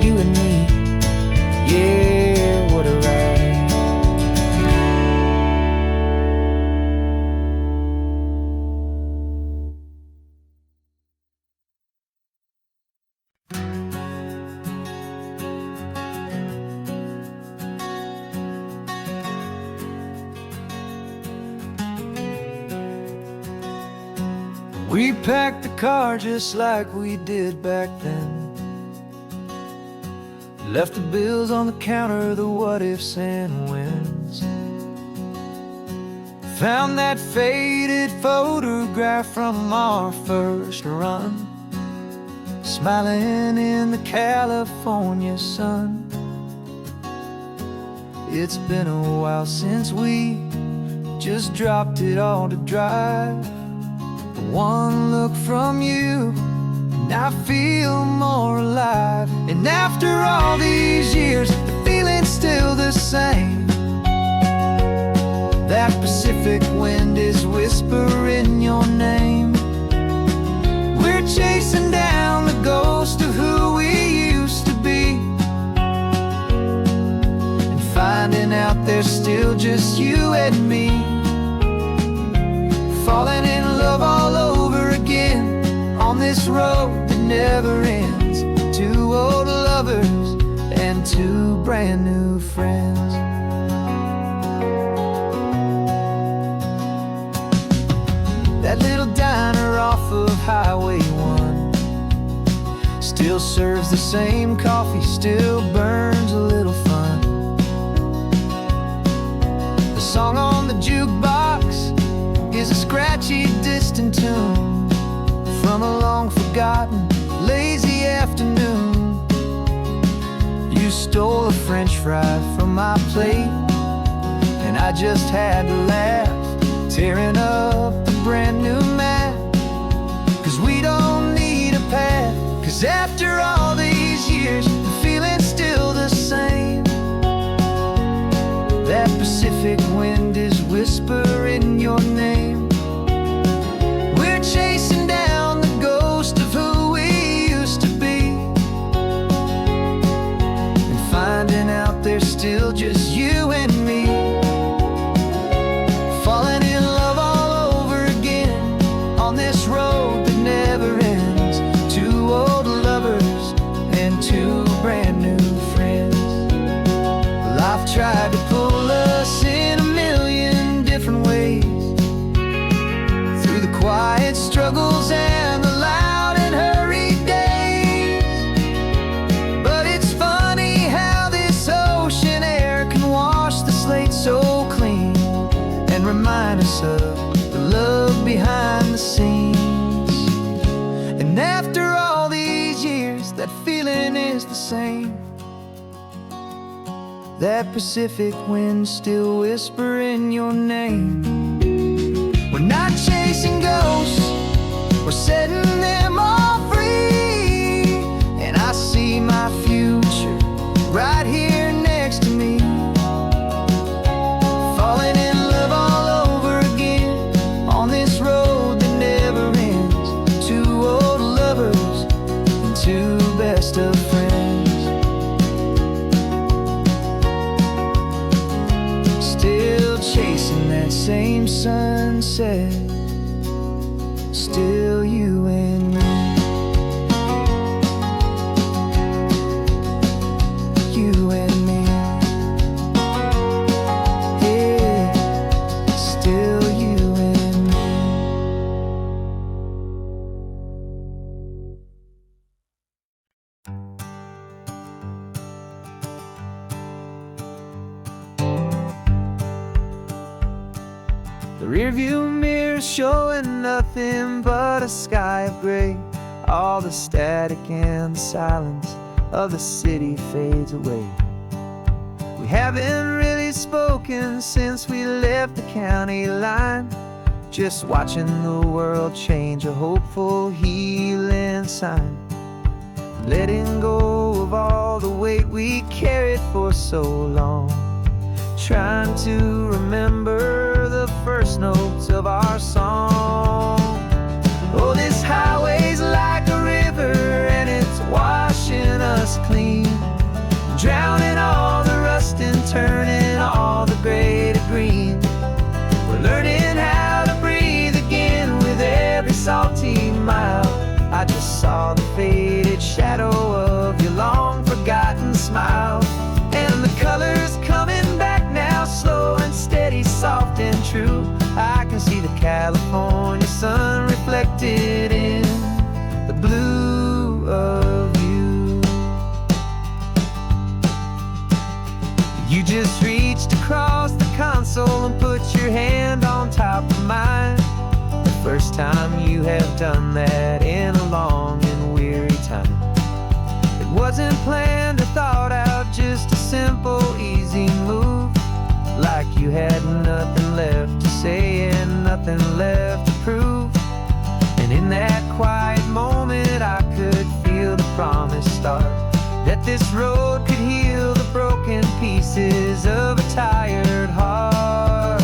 you and me, yeah, what a ride. We packed the car just like we did back then, left the bills on the counter, the what ifs and whens. Found that faded photograph from our first run, smiling in the California sun. It's been a while since we just dropped it all to drive. One look from you and I feel more alive. And after all these years, the feeling's still the same. That Pacific wind is whispering your name. We're chasing down the ghost of who we used to be, and finding out there's still just you and me, falling in love all over again on this road that never ends. Two old lovers and two brand new friends. That little diner off of Highway 1 still serves the same coffee, still burns a little fun. The song on the jukebox is a scratchy, distant tune from a long-forgotten, lazy afternoon. You stole a French fry from my plate, and I just had to laugh, tearing up the brand new map. Cause we don't need a path, cause after all these years, the feeling's still the same. That Pacific wind is whispering your name. We're chasing down the ghost of who we used to be, and finding out there's still just you and me, falling in love all over again on this road that never ends. Two old lovers and two brand new friends. Life tried to pull us in a million different ways, through the quiet struggles and the loud and hurried days. But it's funny how this ocean air can wash the slate so clean, and remind us of the love behind the scenes. And after all these years, that feeling is the same. That Pacific wind still whispering your name. We're not chasing ghosts, we're setting them all free. And I see my future right here next to me, falling in love all over again on this road that never ends. Two old lovers and two best of friends. Still chasing that same sunset, still you and me. You and me. Yeah, still you and me. rearview mirror showing nothing but a sky of gray. All the static and the silence of the city fades away. We haven't really spoken since we left the county line, just watching the world change, a hopeful healing sign. Letting go of all the weight we carried for so long, trying to remember the first notes of our song. Oh, this highway's like a river and it's washing us clean, drowning all the rust and turning all the gray to green. We're learning how to breathe again with every salty mile. I just saw the faded shadow of your long forgotten smile, and the colors coming back now, slow and steady, soft and true. I can see the California sun reflected in the blue of you. You just reached across the console and put your hand on top of mine. The first time you have done that in a long and weary time. It wasn't planned or thought out, just a simple, easy move. Like you had nothing left to say and nothing left to prove. And in that quiet moment I could feel the promise start, that this road could heal the broken pieces of a tired heart.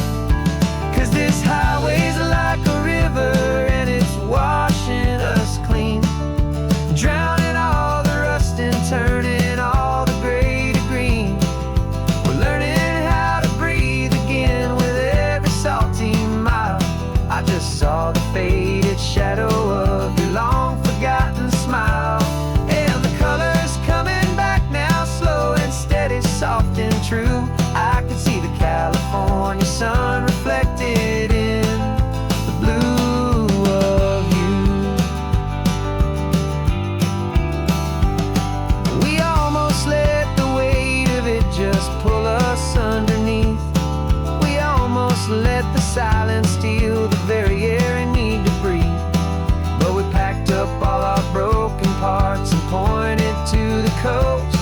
'Cause this highway's like a river and it's washing us clean, drowning all the rust and turning all the gray to green. We're learning how to breathe again with every salty mile. I just saw the faded shadow of your long forgotten smile, and the colors coming back now, slow and steady, soft and true. I can see the California sun reflected in the blue of you. We almost let the weight of it just pull us underneath. We almost let the silence steal the very air I need to breathe. But we packed up all our broken parts and pointed to the coast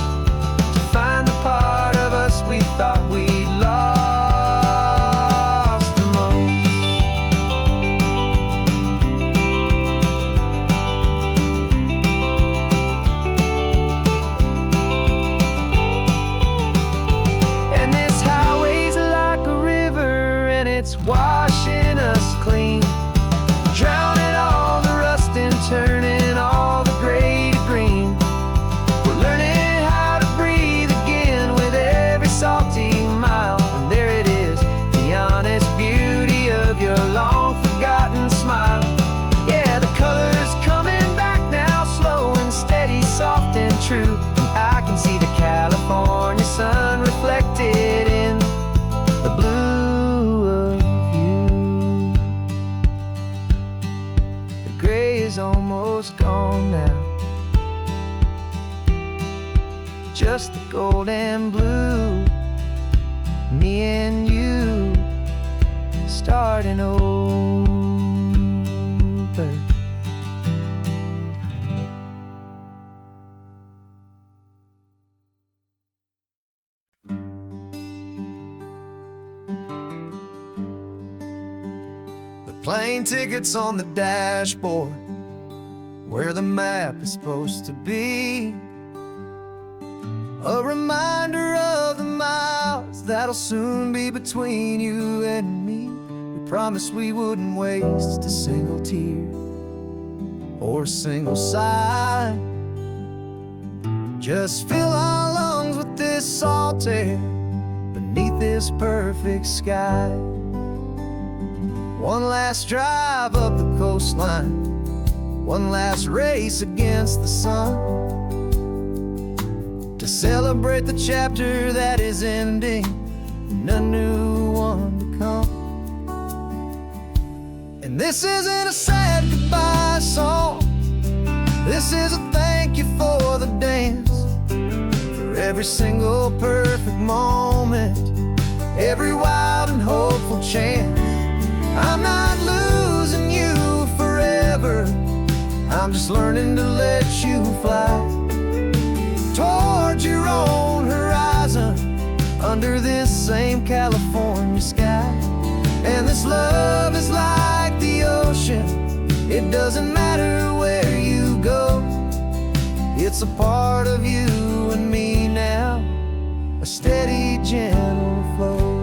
to find the part of us we thought we'd lost the most. And this highway's like a river and it's washing us clean, drowning all the rust and turning all the gray to green. We're learning how to breathe again with every salty mile. And there it is, the honest beauty of your long forgotten smile. Yeah, the colors coming back now, slow and steady, soft and true. I can see the California sun reflected in the blue of you. The gray is almost gone now, just the gold and blue. Me and you starting over. The plane tickets on the dashboard, where the map is supposed to be. A reminder of the miles that'll soon be between you and me. We promised we wouldn't waste a single tear or a single sigh. Just fill our lungs with this salt air beneath this perfect sky. One last drive up the coastline, one last race against the sun, to celebrate the chapter that is ending and a new one to come. And this isn't a sad goodbye song, this is a thank you for the dance, for every single perfect moment, every wild and hopeful chance. I'm not losing you forever, I'm just learning to let you fly towards your own horizon, under this same California sky. And this love is like the ocean, it doesn't matter where you go, it's a part of you and me now, a steady, gentle flow.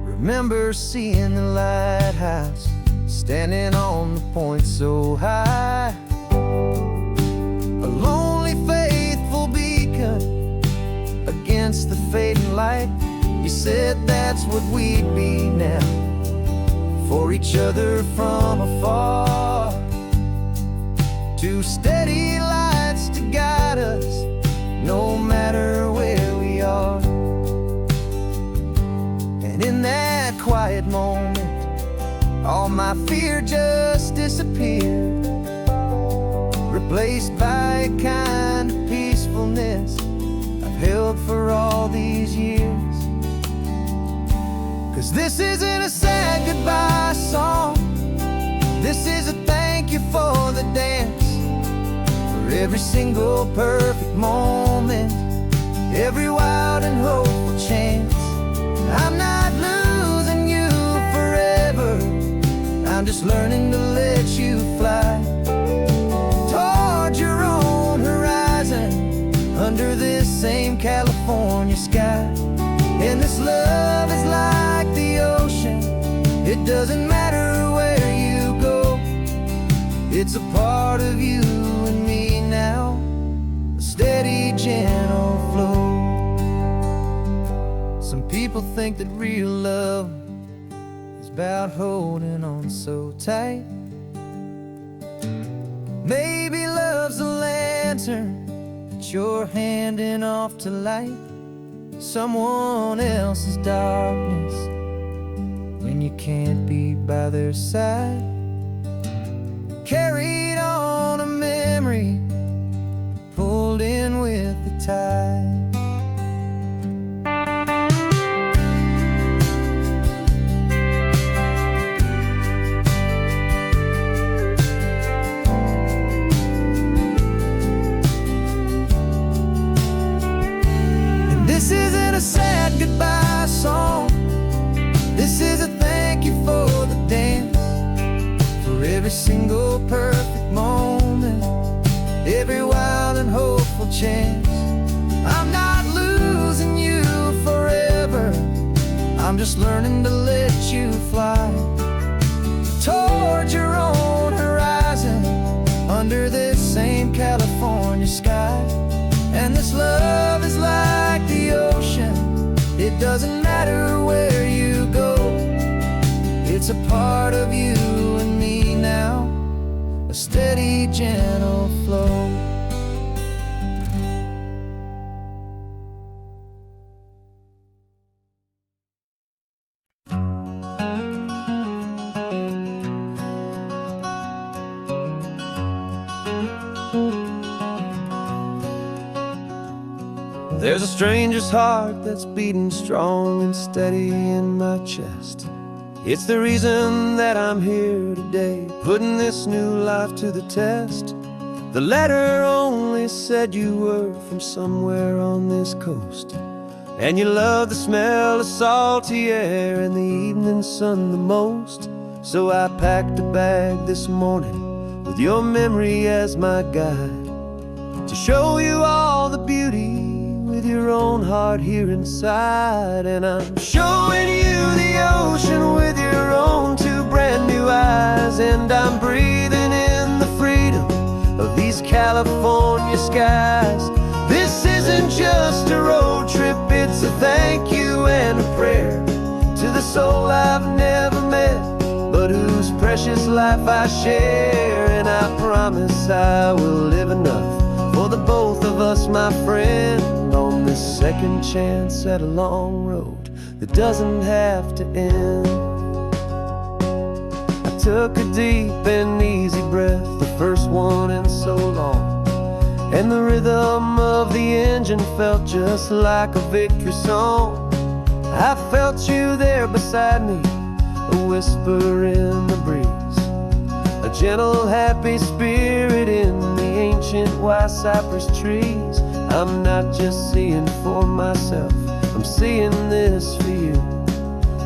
Remember seeing the lighthouse, standing on the point so high, a lonely, faithful beacon against the fading light. You said that's what we'd be now, for each other from afar. Two steady lights to guide us, no matter where we are. And in that quiet moment, all my fear just disappeared, replaced by a kind of peacefulness I've held for all these years. 'Cause this isn't a sad goodbye song, this is a thank you for the dance, for every single perfect moment, every wild and hopeful chance. I'm not losing you forever, I'm just learning to let you fly towards your own horizon, under this same California sky. And this love is like the ocean, it doesn't matter where you go, it's a part of you and me now, a steady, gentle flow. Some people think that real love is about holding on so tight. Maybe love's a lantern that you're handing off to light someone else's darkness when you can't be by their side. Carried on a memory, pulled in with the tide. This isn't a sad goodbye song, this is a thank you for the dance, for every single perfect moment, every wild and hopeful chance. I'm not losing you forever, I'm just learning to let you fly towards your own horizon, under this same California sky. And this love is like the ocean, it doesn't matter where you go, it's a part of you and me now, a steady, gentle flow. There's a stranger's heart that's beating strong and steady in my chest. It's the reason that I'm here today, putting this new life to the test. The letter only said you were from somewhere on this coast, and you love the smell of salty air and the evening sun the most. So I packed a bag this morning with your memory as my guide, to show you all the beauty with your own heart here inside. And I'm showing you the ocean with your own two brand new eyes, and I'm breathing in the freedom of these California skies. This isn't just a road trip, it's a thank you and a prayer to the soul I've never met, but whose precious life I share. And I promise I will live enough for the both of us, my friend, on this second chance at a long road that doesn't have to end. I took a deep and easy breath, the first one in so long, and the rhythm of the engine felt just like a victory song. I felt you there beside me, a whisper in the breeze, a gentle, happy spirit in the ancient white cypress trees. I'm not just seeing for myself, I'm seeing this for you.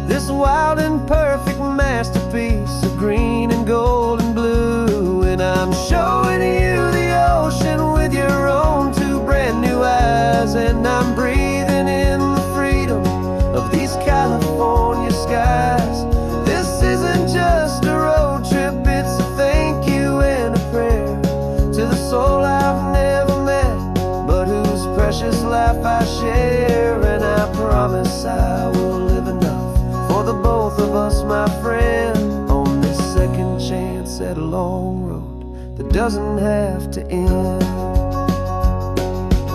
This wild and perfect masterpiece of green and gold and blue. And I'm showing you the ocean with your own two brand new eyes. And I'm breathing in the freedom of these California skies. This isn't just a road trip, it's a thank you and a prayer to the soul I've never met, but whose precious life I share. And I promise I will live enough for the both of us, my friend, on this second chance at a long road that doesn't have to end.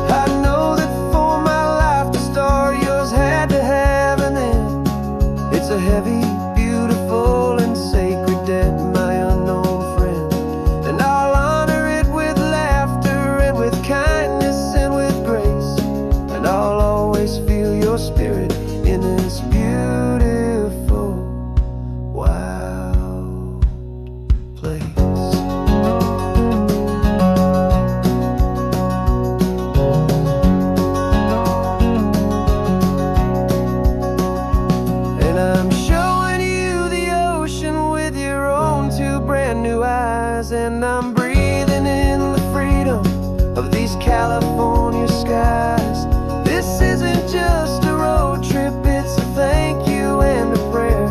I know that for my life to start, yours had to have an end. It's a heavy, beautiful, and sacred debt, my unknown friend, and I'll honor it with laughter and with kindness and with grace. And I'll always feel your spirit in this beautiful, wild place. And I'm showing you the ocean with your own two brand new eyes. And I'm breathing in the freedom of these California skies. This isn't just a road trip, it's a thank you and a prayer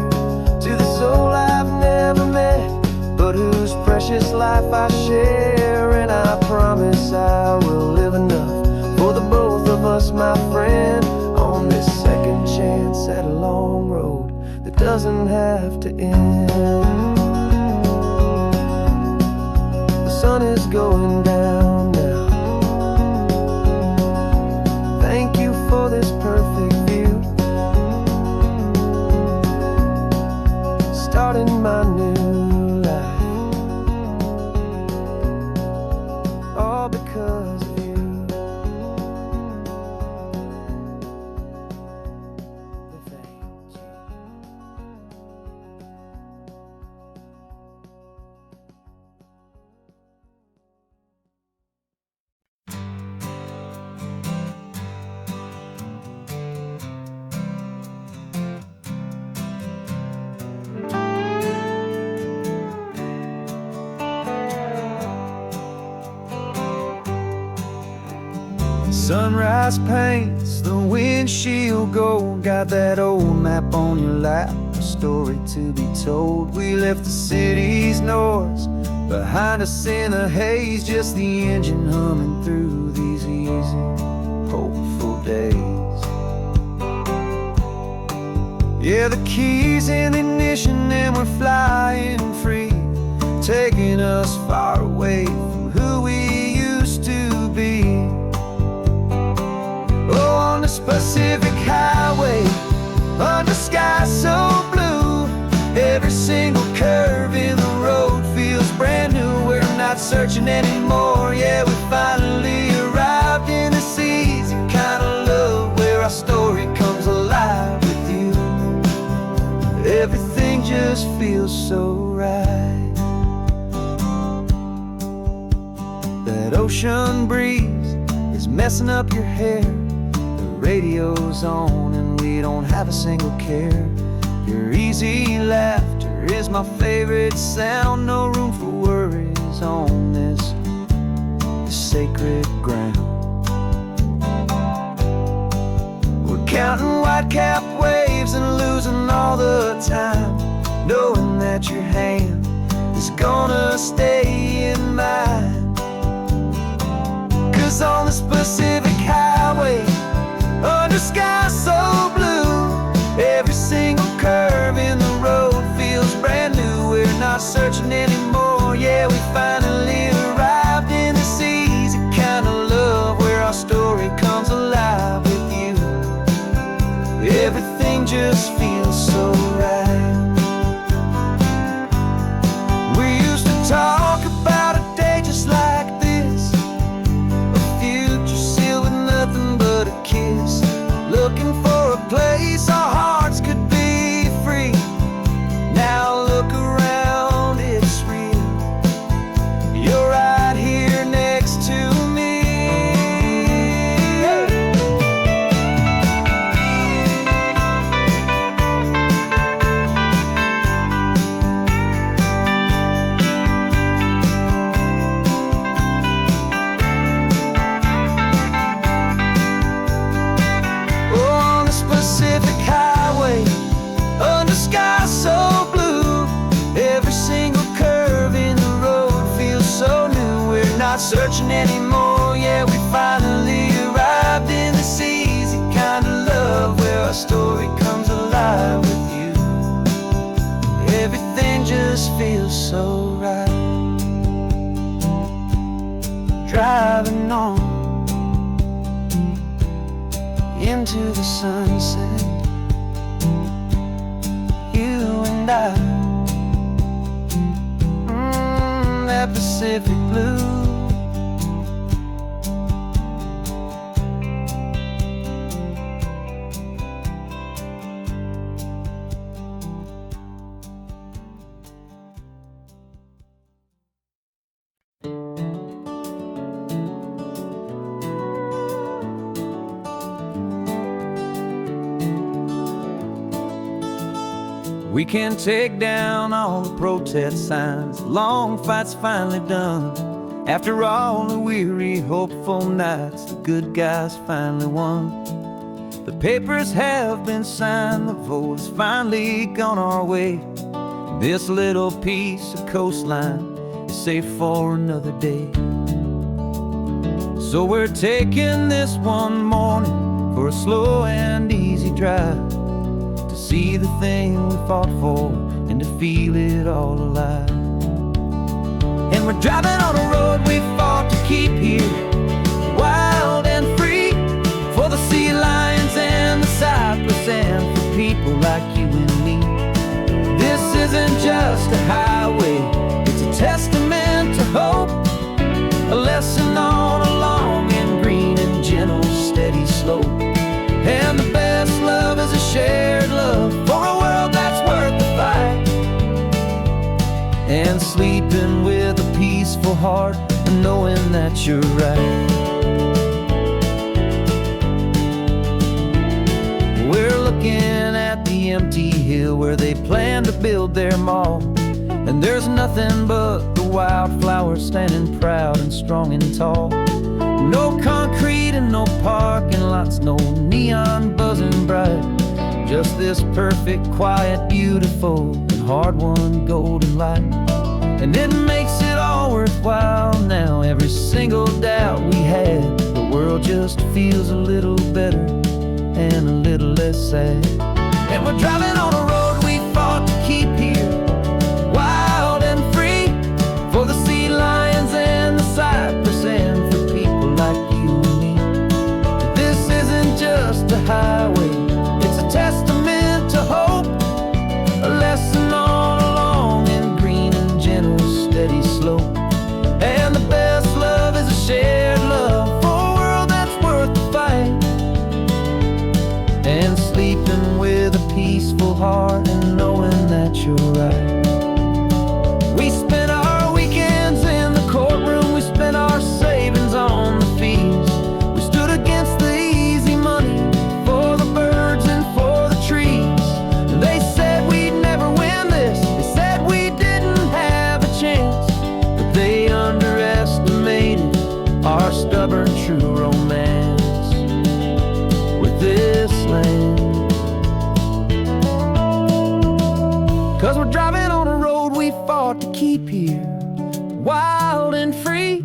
to the soul I've never met, but whose precious life I share. And I promise I will live enough for the both of us, my friend, on this second chance at a long road that doesn't have to end. The sun is going down now. Thank you for this perfect view, starting my new life, all because of you. Thank you. Sunrise paints the windshield gold. Got that old map on your lap, a story to be told. We left the city's noise behind us in the haze, just the engine humming through these easy, hopeful days. Yeah, the keys in the ignition and we're flying free, taking us far away from who we used to be. Oh, on this Pacific highway, under sky so blue, every single curve in the road feels brand new. We're not searching anymore, yeah, we finally arrived in this easy kind of love where our story comes alive with you. Everything just feels so right. That ocean breeze is messing up your hair, radio's on and we don't have a single care. Your easy laughter is my favorite sound. No room for worries on this sacred ground. We're counting white-capped waves and losing all the time, knowing that your hand is gonna stay in mine. 'Cause on this Pacific highway, under sky so blue, every single curve in the road feels brand new. We're not searching anymore, yeah, we finally arrived in this easy kind of love where our story comes alive with you. Everything just feels so right. We used to talk about a day just like this, a future sealed with nothing but a kiss. Look into the sunset, you and I, that Pacific blue. We can take down all the protest signs, long fight's finally done. After all the weary, hopeful nights, the good guys finally won. The papers have been signed, the vote has finally gone our way. This little piece of coastline is safe for another day. So we're taking this one morning for a slow and easy drive, see the thing we fought for and to feel it all alive. And we're driving on a road we fought to keep here, wild and free, for the sea lions and the cypress and for people like you and me. This isn't just a highway, it's a testament to hope, a lesson on a long and green and gentle steady slope. And the best love is a shared love for a world that's worth the fight, and sleeping with a peaceful heart and knowing that you're right. We're looking at the empty hill where they plan to build their mall, and there's nothing but the wildflowers standing proud and strong and tall. No concrete and no parking lots, no neon buzzing bright, just this perfect, quiet, beautiful, and hard-won golden light. And it makes it all worthwhile now, every single doubt we had. The world just feels a little better and a little less sad. And we're driving on a road we fought to keep here, wild and free, for the sea lions and the cypress and for people like you and me. This isn't just a highway, it's a testament to hope, a lesson on a long and green and gentle steady slope. And the best love is a shared love for a world that's worth the fight, and sleeping with a peaceful heart and knowing that you're right. We spent our weekends in the courtroom, we spent our savings on the fees. We stood against the easy money for the birds and for the trees. And they said we'd never win this, they said we didn't have a chance, but they underestimated our stubborn true romance with this land. 'Cause we're driving on a road we fought to keep here, wild and free,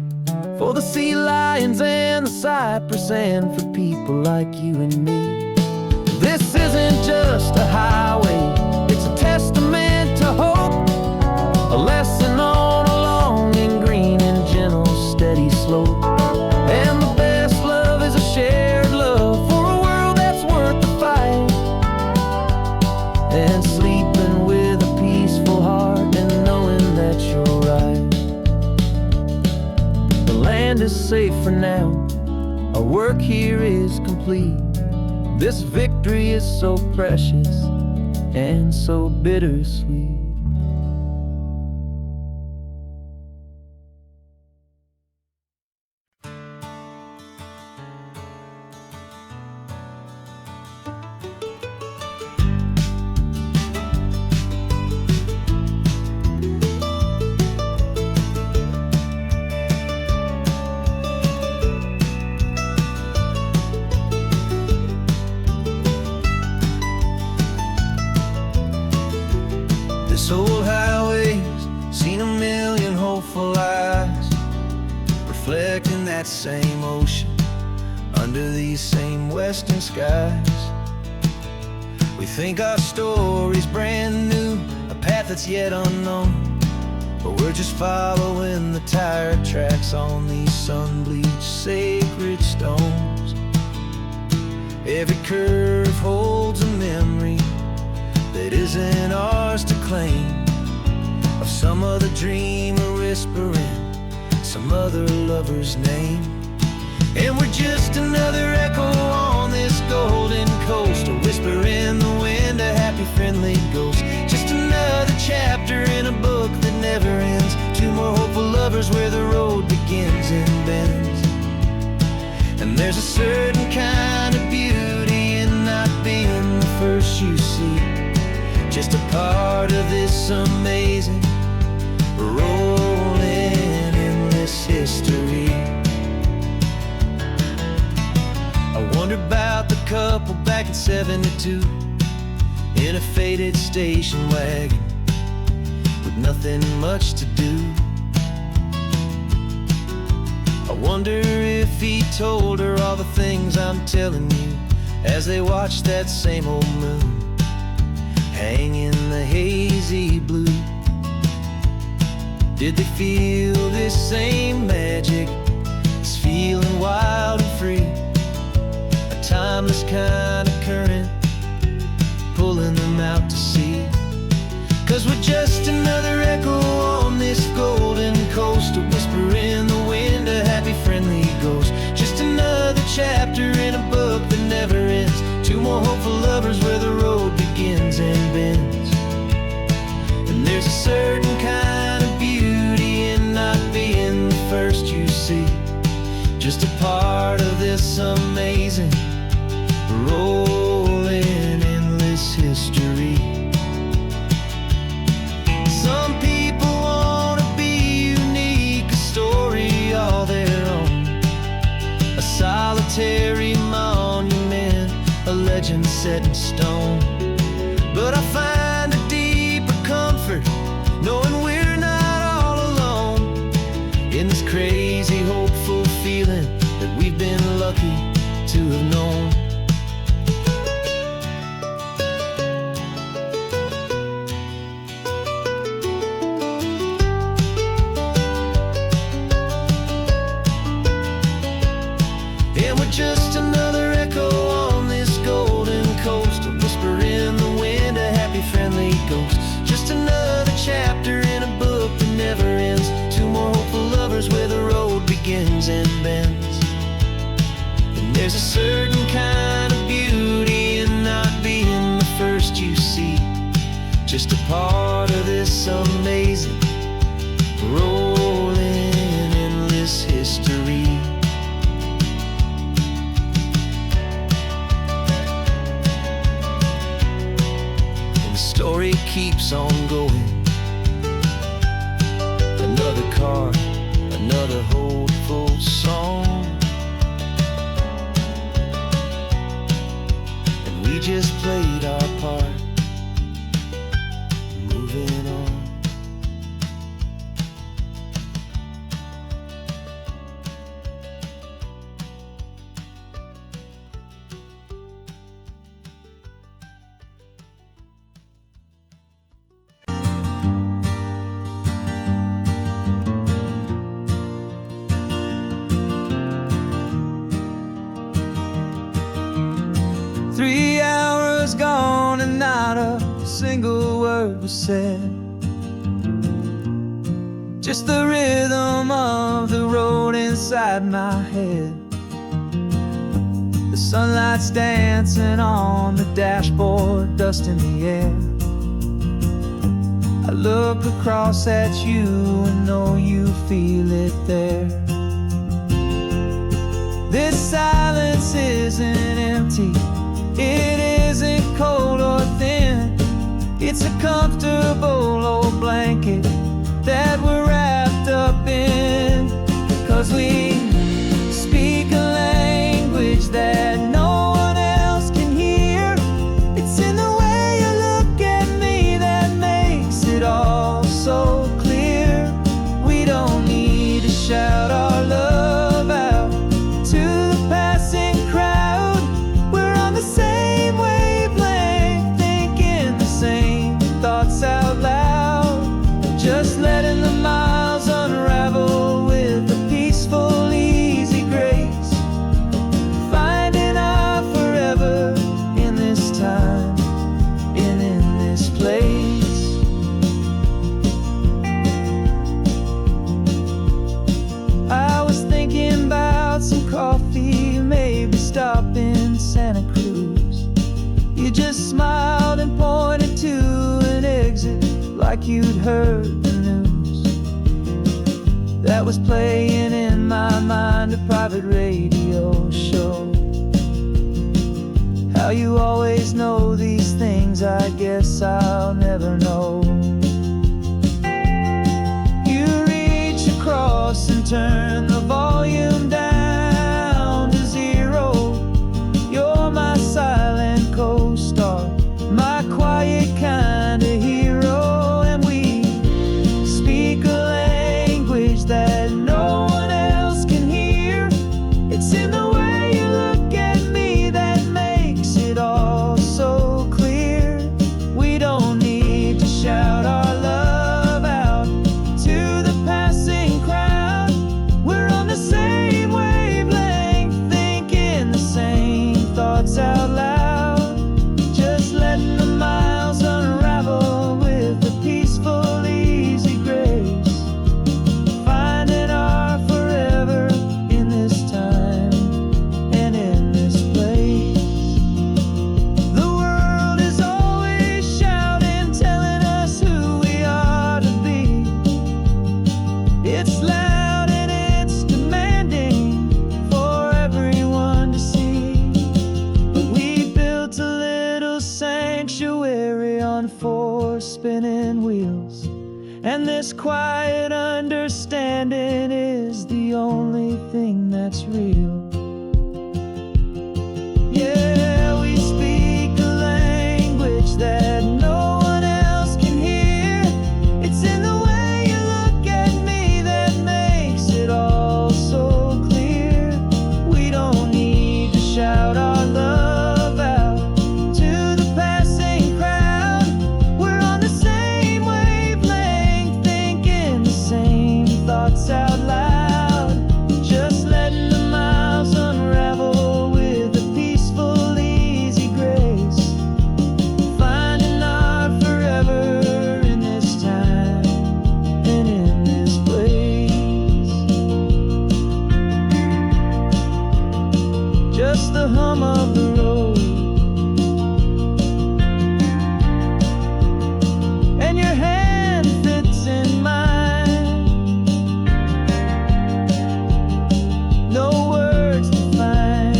for the sea lions and the cypress and for people like you and me. This isn't just a highway, it's a testament to hope, a lesson on a long and green and gentle steady slope. And the best love is a shared love for a world that's worth the fight, and sleeping with a peaceful heart and knowing that you're right. The land is safe for now, our work here is complete. This victory is so precious and so bittersweet. This old highway's seen a million hopeful eyes, reflecting that same ocean under these same western skies. We think our story's brand new, a path that's yet unknown, but we're just following the tire tracks on these sun-bleached sacred stones. Every curve holds a memory that isn't ours to claim, of some other dreamer whispering some other lover's name. And we're just another echo on this golden coast, a whisper in the wind, a happy friendly ghost. Just another chapter in a book that never ends, two more hopeful lovers where the road begins and bends. And there's a certain kind of beauty in not being the first you see, just a part of this amazing rolling endless history. I wonder about the couple back in '72 in a faded station wagon with nothing much to do. I wonder if he told her all the things I'm telling you as they watched that same old moon hang in the hazy blue. Did they feel this same magic, this feeling wild and free, a timeless kind of current pulling them out to sea? 'Cause we're just another echo on this golden coast, a whisper in the wind, a happy friendly ghost. Just another chapter in a book that never ends, two more hopeful lovers where the road begins and bends. And there's a certain kind of beauty in not being the first you see, just a part of this amazing rolling endless history. Some people want to be unique, a story all their own, a solitary monument, a legend set in stone. But I find a deeper comfort knowing we're not all alone in this crazy hopeful feeling that we've been lucky to have known. And we're just another echo on this golden coast, a whisper in the wind, a happy friendly ghost. Just another chapter in a book that never ends, two more hopeful lovers where the road begins and bends. And there's a certain kind of beauty in not being the first you see, just a part of this amazing rolling endless history. Story keeps on going, another card, another hopeful song, and we just played our part, moving on. Gone and not a single word was said, just the rhythm of the road inside my head. The sunlight's dancing on the dashboard, dust in the air. I look across at you and know you feel it there. This silence isn't empty, it isn't cold or thin, it's a comfortable old blanket that we're wrapped up in. 'Cause we speak a language that no one else can hear. It's in the way you look at me that makes it all so clear. We don't need to shout our love out to the passing crowd. We're on the same wavelength, thinking the same thoughts out loud. stop in Santa Cruz. You just smiled and pointed to an exit like you'd heard the news. That was playing in my mind, a private radio show. How you always know these things, I guess I'll never know. You reach across and turn the volume down to 0. You're my silent co-star, my quiet kind of hero. And we speak a language that no one else can hear. It's in the way you look at me that makes it all so clear. We don't need to shout our love out to the passing crowd. We're on the same wavelength, thinking the same thoughts out loud. Just letting the miles unravel with a peaceful, easy grace. Finding our forever in this time and in this place. The world is always shouting, telling us who we are to be. It's loud and it's demanding for everyone to see. But we built a little sanctuary on 4 spinning wheels, and this quiet understanding is the only thing that's real. Yeah, we speak a language that no one else can hear. It's in the way you look at me that makes it all so clear. We don't need to shout our love out to the passing crowd. We're on the same wavelength, thinking the same thoughts out loud. Just letting the miles unravel with a peaceful, easy grace. Finding our forever in this time and in this place. Just the hum of the road and your hand fits in mine. No words to find.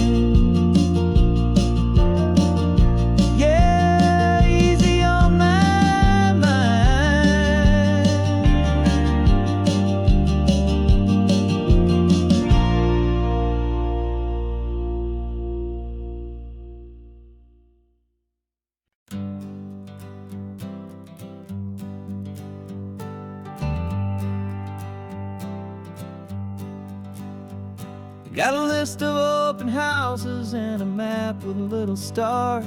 Yeah, easy on my mind. Got a list of open houses and a map with little stars.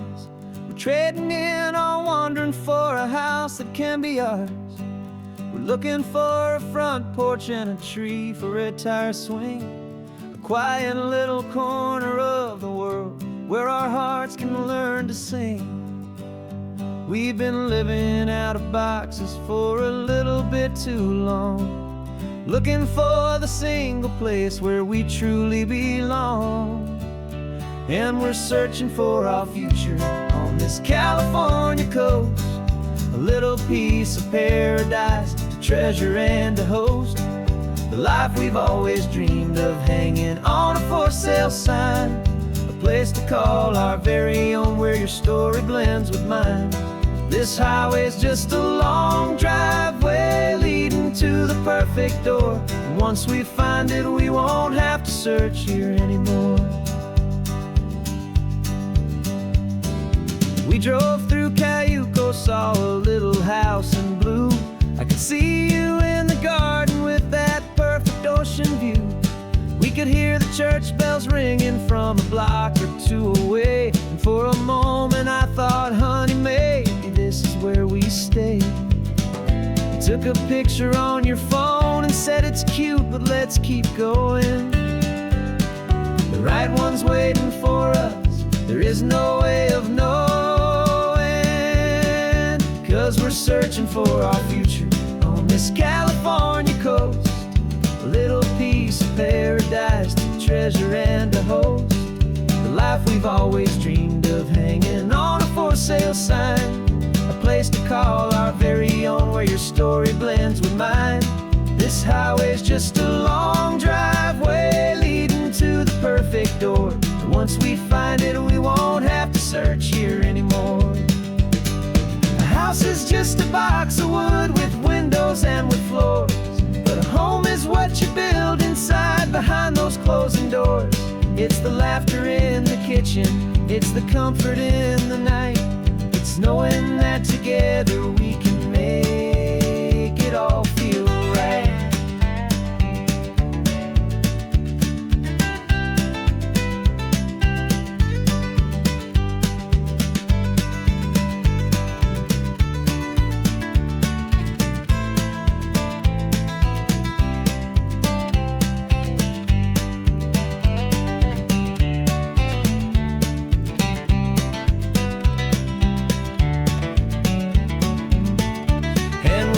We're trading in or wandering for a house that can be ours. We're looking for a front porch and a tree for a tire swing. A quiet little corner of the world where our hearts can learn to sing. We've been living out of boxes for a little bit too long, looking for the single place where we truly belong. And we're searching for our future on this California coast, a little piece of paradise to treasure and to host. The life we've always dreamed of, hanging on a for sale sign, a place to call our very own, where your story blends with mine. This highway's just a long driveway leading to the perfect door. And once we find it, we won't have to search here anymore. We drove through Cayuco, saw a little house in blue. I could see you in the garden with that perfect ocean view. We could hear the church bells ringing from a block or two away. And for a moment I thought, honey, maybe this is where we stay. You took a picture on your phone and said it's cute, but let's keep going. The right one's waiting for us, there is no way of knowing. 'Cause we're searching for our future on this California coast, a little piece of paradise to treasure and to host. The life we've always dreamed of, hanging on a for sale sign. A place to call our very own, where your story blends with mine. This highway's just a long driveway leading to the perfect door. And once we find it, we won't have to search here anymore. A house is just a box of wood with windows and with floors, but a home is what you build inside behind those closing doors. It's the laughter in the kitchen, it's the comfort in the night. It's knowing that together we can make it all feel right.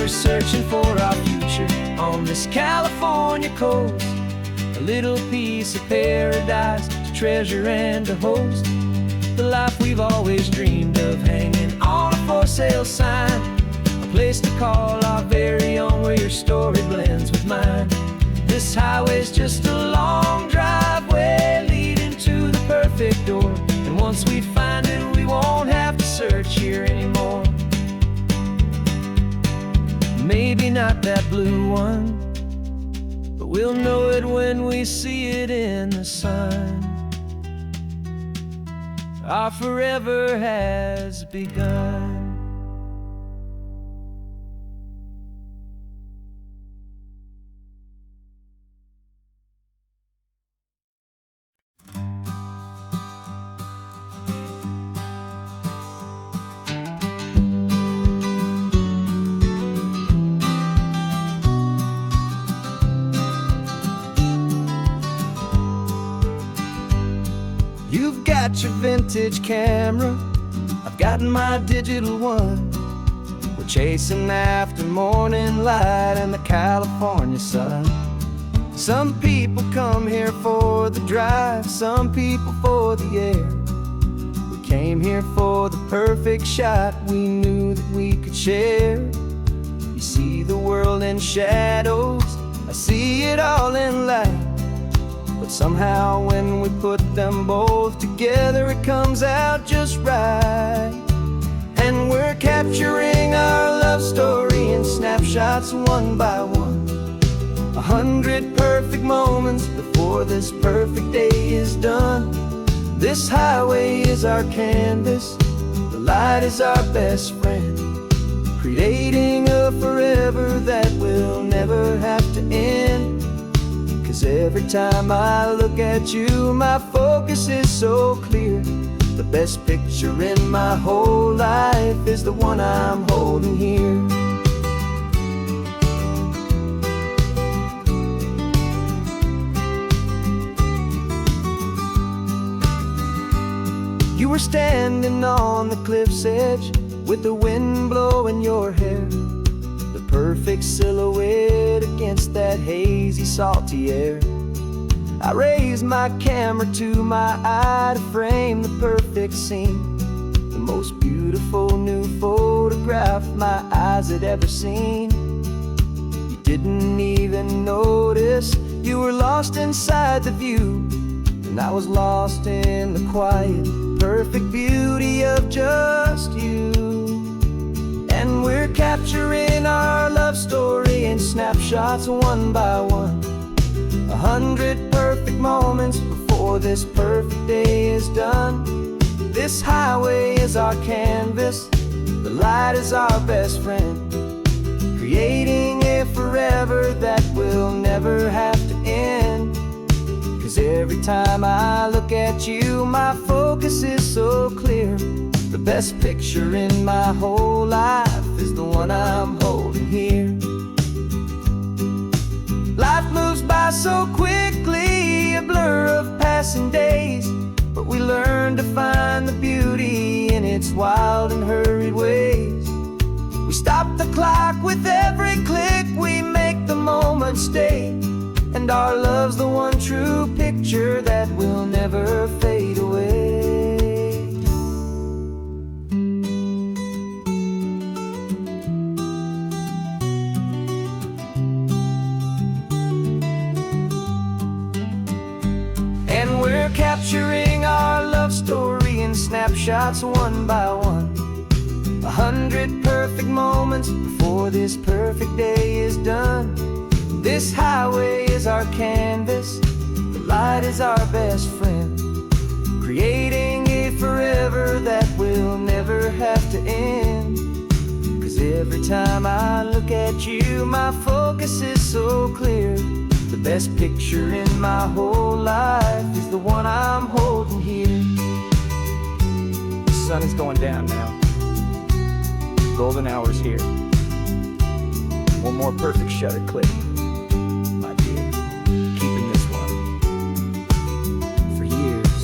Searching for our future on this California coast, a little piece of paradise to treasure and to host. The life we've always dreamed of, hanging on a for sale sign. A place to call our very own, where your story blends with mine. This highway's just a long driveway leading to the perfect door. And once we find it, we won't have to search here anymore. Maybe not that blue one, but we'll know it when we see it in the sun. Our forever has begun. You've got your vintage camera, I've got my digital one. We're chasing after morning light and the California sun. Some people come here for the drive, some people for the air. We came here for the perfect shot we knew that we could share. You see the world in shadows, I see it all in light. But somehow when we put them both together, it comes out just right. And we're capturing our love story in snapshots one by one. 100 perfect moments before this perfect day is done. This highway is our canvas, the light is our best friend, creating a forever that will never have to end. 'Cause every time I look at you, my focus is so clear. The best picture in my whole life is the one I'm holding here. You were standing on the cliff's edge with the wind blowing your hair, the perfect silhouette against that hazy, salty air. I raised my camera to my eye to frame the perfect scene, the most beautiful new photograph my eyes had ever seen. You didn't even notice, you were lost inside the view, and I was lost in the quiet, perfect beauty of just you. And we're capturing our love story in snapshots one by one. 100 perfect moments before this perfect day is done. This highway is our canvas, the light is our best friend, creating a forever that will never have to end. 'Cause every time I look at you, my focus is so clear. The best picture in my whole life is the one I'm holding here. Life moves by so quickly, a blur of passing days, but we learn to find the beauty in its wild and hurried ways. We stop the clock with every click, we make the moment stay, and mind our love's the one true picture that will never fade away. And we're capturing our love story in snapshots one by one. 100 perfect moments before this perfect day is done. This highway is our canvas, the light is our best friend, creating a forever that will never have to end. 'Cause every time I look at you, my focus is so clear. The best picture in my whole life is the one I'm holding here. The sun is going down now. Golden hour's here. One more perfect shutter click, my dear. Keeping this one for years,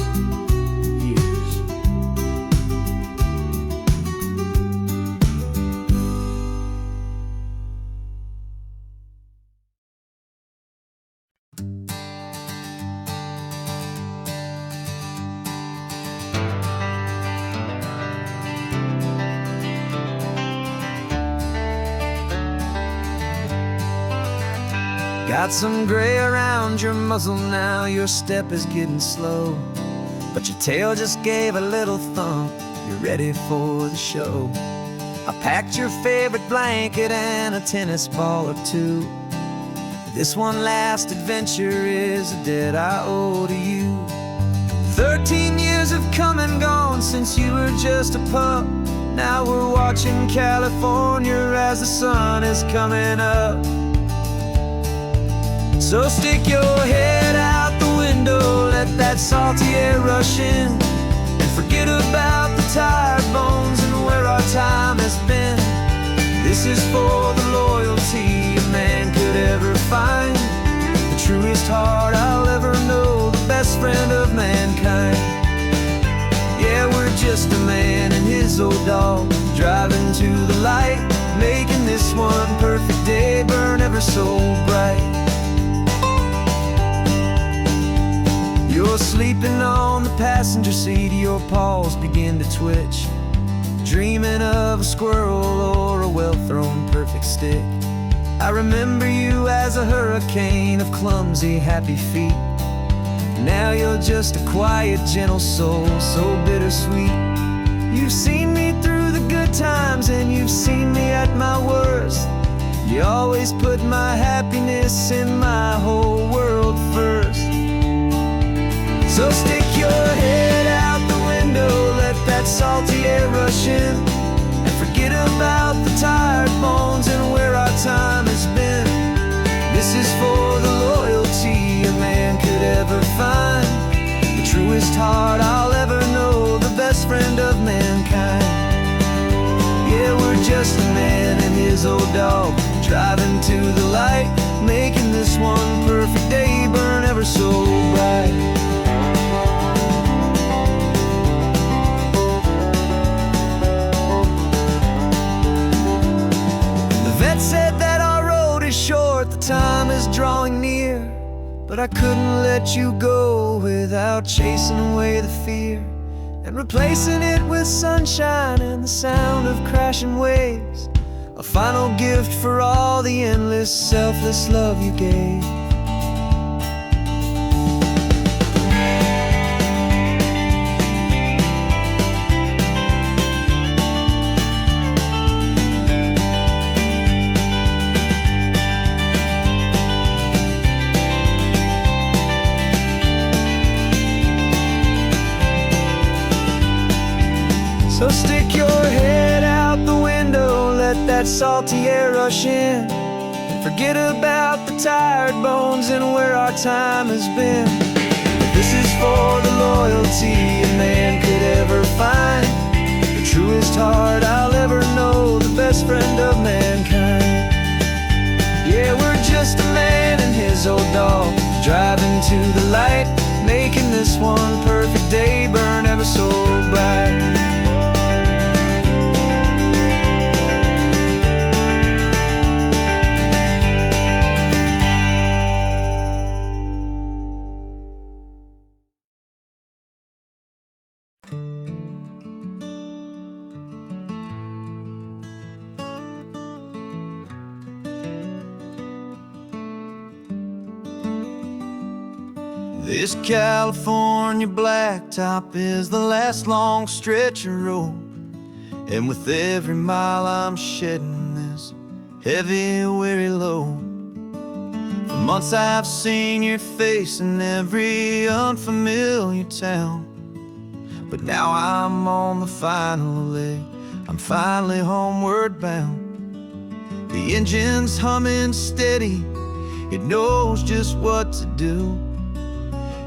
years. Got some gray around your muzzle now, your step is getting slow, but your tail just gave a little thump, you're ready for the show. I packed your favorite blanket and a tennis ball or two. This one last adventure is a debt I owe to you. 13 years have come and gone since you were just a pup. Now we're watching California as the sun is coming up. So stick your head out the window, let that salty air rush in, and forget about the tired bones and where our time has been. This is for the loyalty a man could ever find, the truest heart I'll ever know, the best friend of mankind. Yeah, we're just a man and his old dog, driving to the light, making this one perfect day burn ever so bright. You're sleeping on the passenger seat, your paws begin to twitch, dreaming of a squirrel or a well-thrown perfect stick. I remember you as a hurricane of clumsy, happy feet. Now you're just a quiet, gentle soul, so bittersweet. You've seen me through the good times and you've seen me at my worst. You always put my happiness in my whole world first. So stick your head out the window, let that salty air rush in, and forget about the tired bones and where our time has been. This is for the loyalty a man could ever find, the truest heart I'll ever know, the best friend of mankind. Yeah, we're just a man and his old dog, driving to the light, making this one perfect day burn ever so bright. Said that our road is short, the time is drawing near, but I couldn't let you go without chasing away the fear and replacing it with sunshine and the sound of crashing waves, a final gift for all the endless, selfless love you gave. So stick your head out the window, let that salty air rush in, and forget about the tired bones and where our time has been. This is for the loyalty a man could ever find, the truest heart I'll ever know, the best friend of mankind. Yeah, we're just a man and his old dog, driving to the light, making this one perfect day burn ever so bright. This California blacktop is the last long stretch of road, and with every mile I'm shedding this heavy, weary load. For months I've seen your face in every unfamiliar town, but now I'm on the final leg, I'm finally homeward bound. The engine's humming steady, it knows just what to do.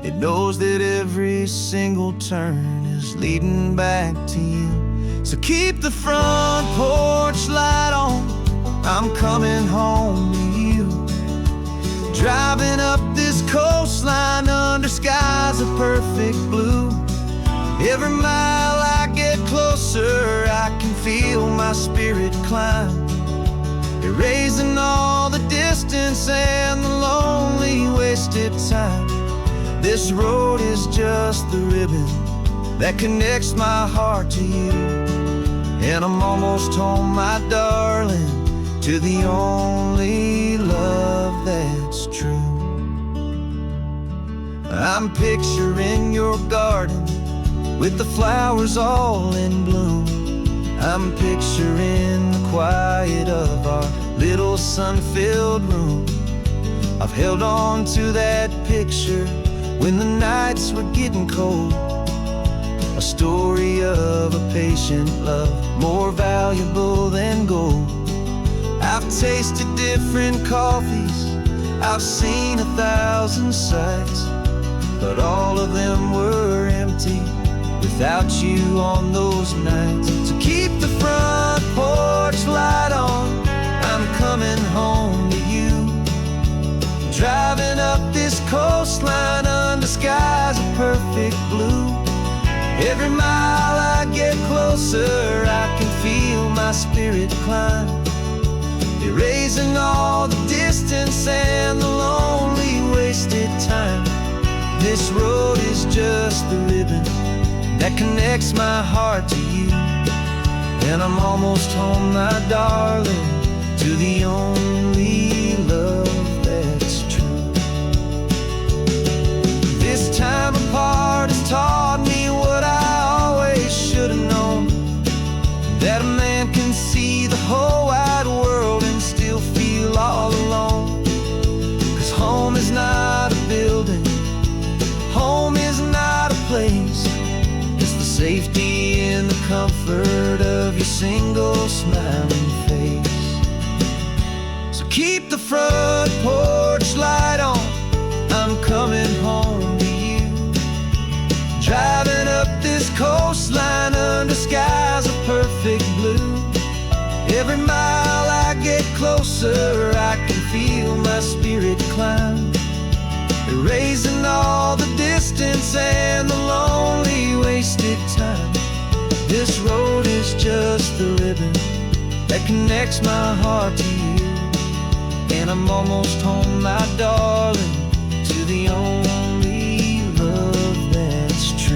It knows that every single turn is leading back to you. So keep the front porch light on, I'm coming home to you. Driving up this coastline under skies of perfect blue. Every mile I get closer, I can feel my spirit climb, erasing all the distance and the lonely wasted time. This road is just the ribbon that connects my heart to you, and I'm almost home, my darling, to the only love that's true. I'm picturing your garden with the flowers all in bloom. I'm picturing the quiet of our little sun-filled room. I've held on to that picture when the nights were getting cold, a story of a patient love more valuable than gold. I've tasted different coffees, I've seen 1,000 sights, but all of them were empty without you on those nights. So keep the front porch light on, I'm coming home to you. Driving up this coastline under skies of perfect blue. Every mile I get closer, I can feel my spirit climb, erasing all the distance and the lonely wasted time. This road is just the ribbon that connects my heart to you, and I'm almost home, my darling, to the only love that's true. This time apart has taught me what I always should have known, that a man can see the whole wide world and still feel all alone. 'Cause home is not a building, home is not a place, it's the safety and the comfort of your single smiling face. So keep the front porch light on, I'm coming home to you. Driving up this coastline under skies of perfect blue. Every mile I get closer, I can feel my spirit climb, erasing all the distance and the lonely wasted time. This road is just the ribbon that connects my heart to you, and I'm almost home, my darling, to the only love that's true.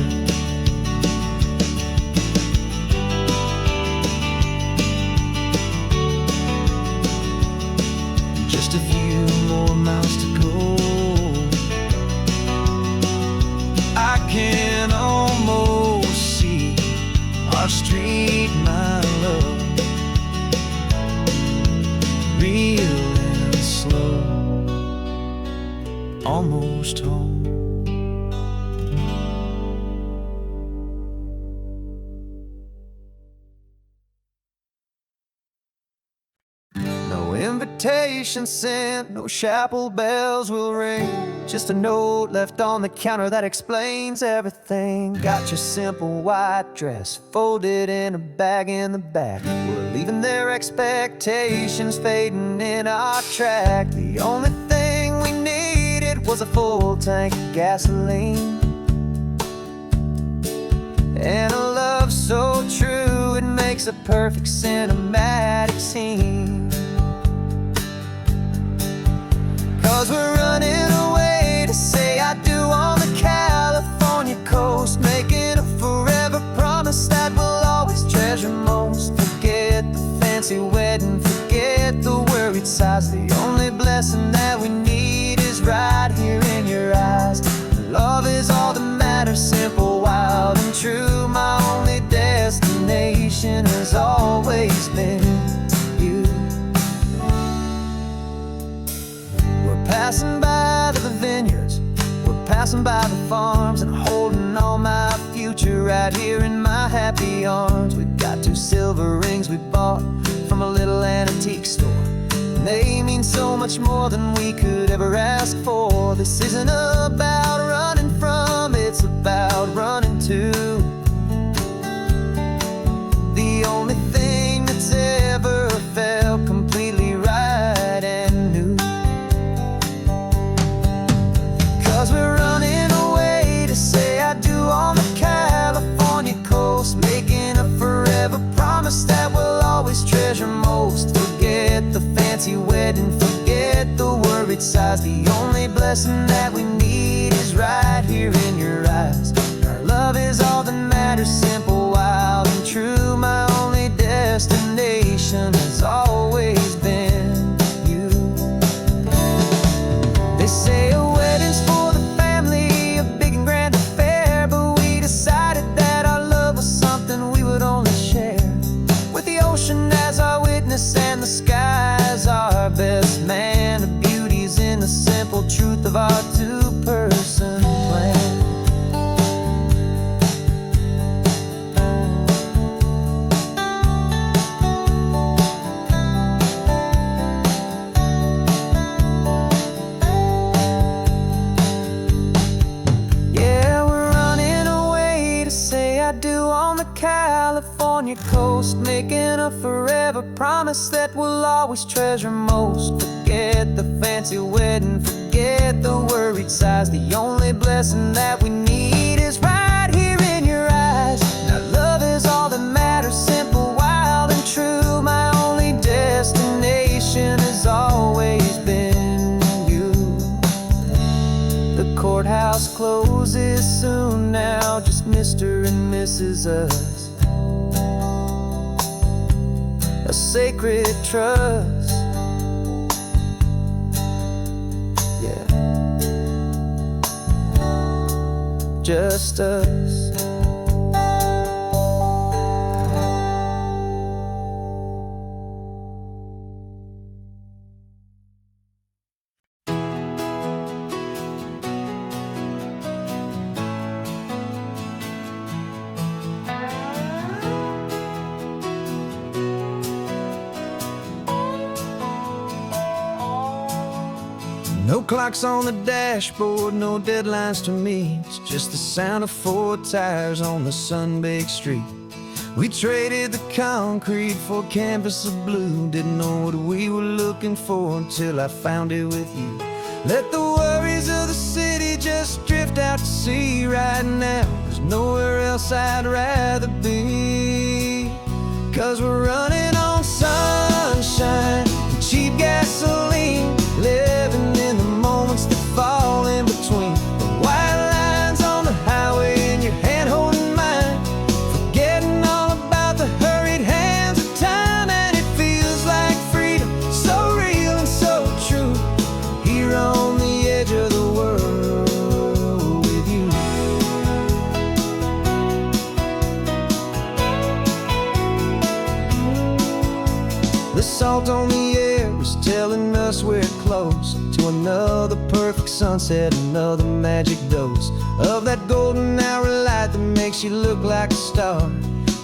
Just a few more miles to go, I can almost see our street, my love, real and slow, almost home. No invitation sent, no chapel bells will ring, just a note left on the counter that explains everything. Got your simple white dress folded in a bag in the back. We're leaving their expectations fading in our track. The only thing we needed was a full tank of gasoline, and a love so true it makes a perfect cinematic scene. 'Cause we're running away to say I do on the California coast, making a forever promise that we'll always treasure most. Forget the fancy wedding, forget the worried sighs. The only blessing that we need is right here in your eyes. We'll simple, wild and true. My only destination has always been you. We're passing by the vineyards, we're passing by the farms, and holding all my future right here in my happy arms. We've got 2 silver rings we bought from a little antique store, and they mean so much more than we could ever ask for. This isn't about running from, it's about running to the only thing that's ever felt completely right and new. 'Cause we're running away to say I do on the California coast, making a forever promise that we'll always treasure most. Forget the fancy wedding, forget the worried sighs. The only blessing that we need is right here in your eyes. Our love is all that matters, simple, wild and true. My only destination has always been you. They say a wedding's for the family, a big and grand affair, but we decided that our love was something we would only share with the ocean as our witness and the sky as our best man. The beauty's in the simple truth of our 2-person plan. Yeah, we're running away to say I do on the California coast, making a forever promise that we'll always treasure most. Forget the fancy wedding, forget the worried sighs. The only blessing that we need is right here in your eyes. Now love is all that matters, simple, wild and true. My only destination has always been you. The courthouse closes soon now, just Mr. and Mrs. Us, a sacred trust. Yeah, just us. No clocks on the dashboard, no deadlines to meet. It's just the sound of 4 tires on the sun-baked street. We traded the concrete for a canvas of blue. Didn't know what we were looking for until I found it with you. Let the worries of the city just drift out to sea right now. There's nowhere else I'd rather be. 'Cause we're running on sunshine and cheap gasoline, living in the moments that fall in between. The white lines on the highway and your hand holding mine, forgetting all about the hurried hands of time. And it feels like freedom, so real and so true, here on the edge of the world with you. The salt on the air is telling us we're close to another perfect sunset, another magic dose of that golden hour light that makes you look like a star,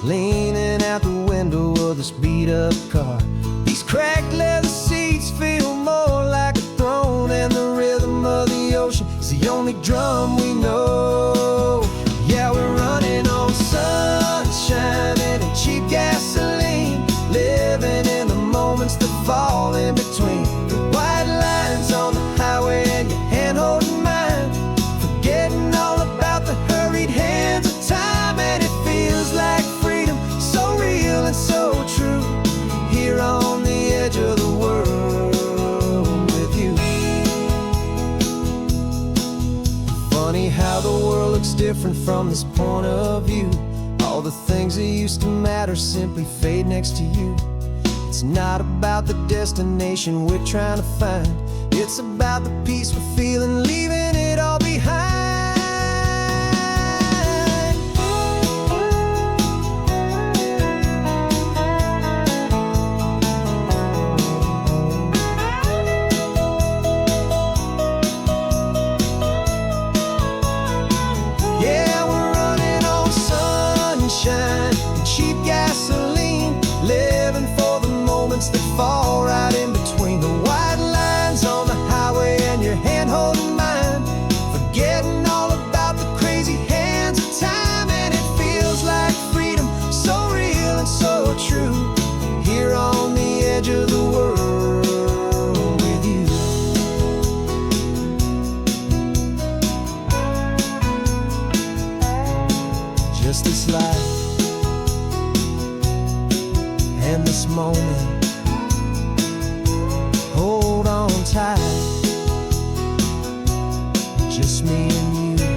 leaning out the window of this beat-up car. These cracked leather seats feel more like a throne, and the rhythm of the ocean is the only drum we know. Yeah, we're running on sunshine and cheap gasoline, living in the moments that fall in between. The white lines on the highway and your hand holding mine, forgetting all about the hurried hands of time. And it feels like freedom, so real and so true, here on the edge of the world with you. Funny how the world looks different from this point of view. All the things that used to matter simply fade next to you. It's not about the destination we're trying to find, it's about the peace we're feeling, leaving it all behind. life. And this moment, hold on tight, just me and you.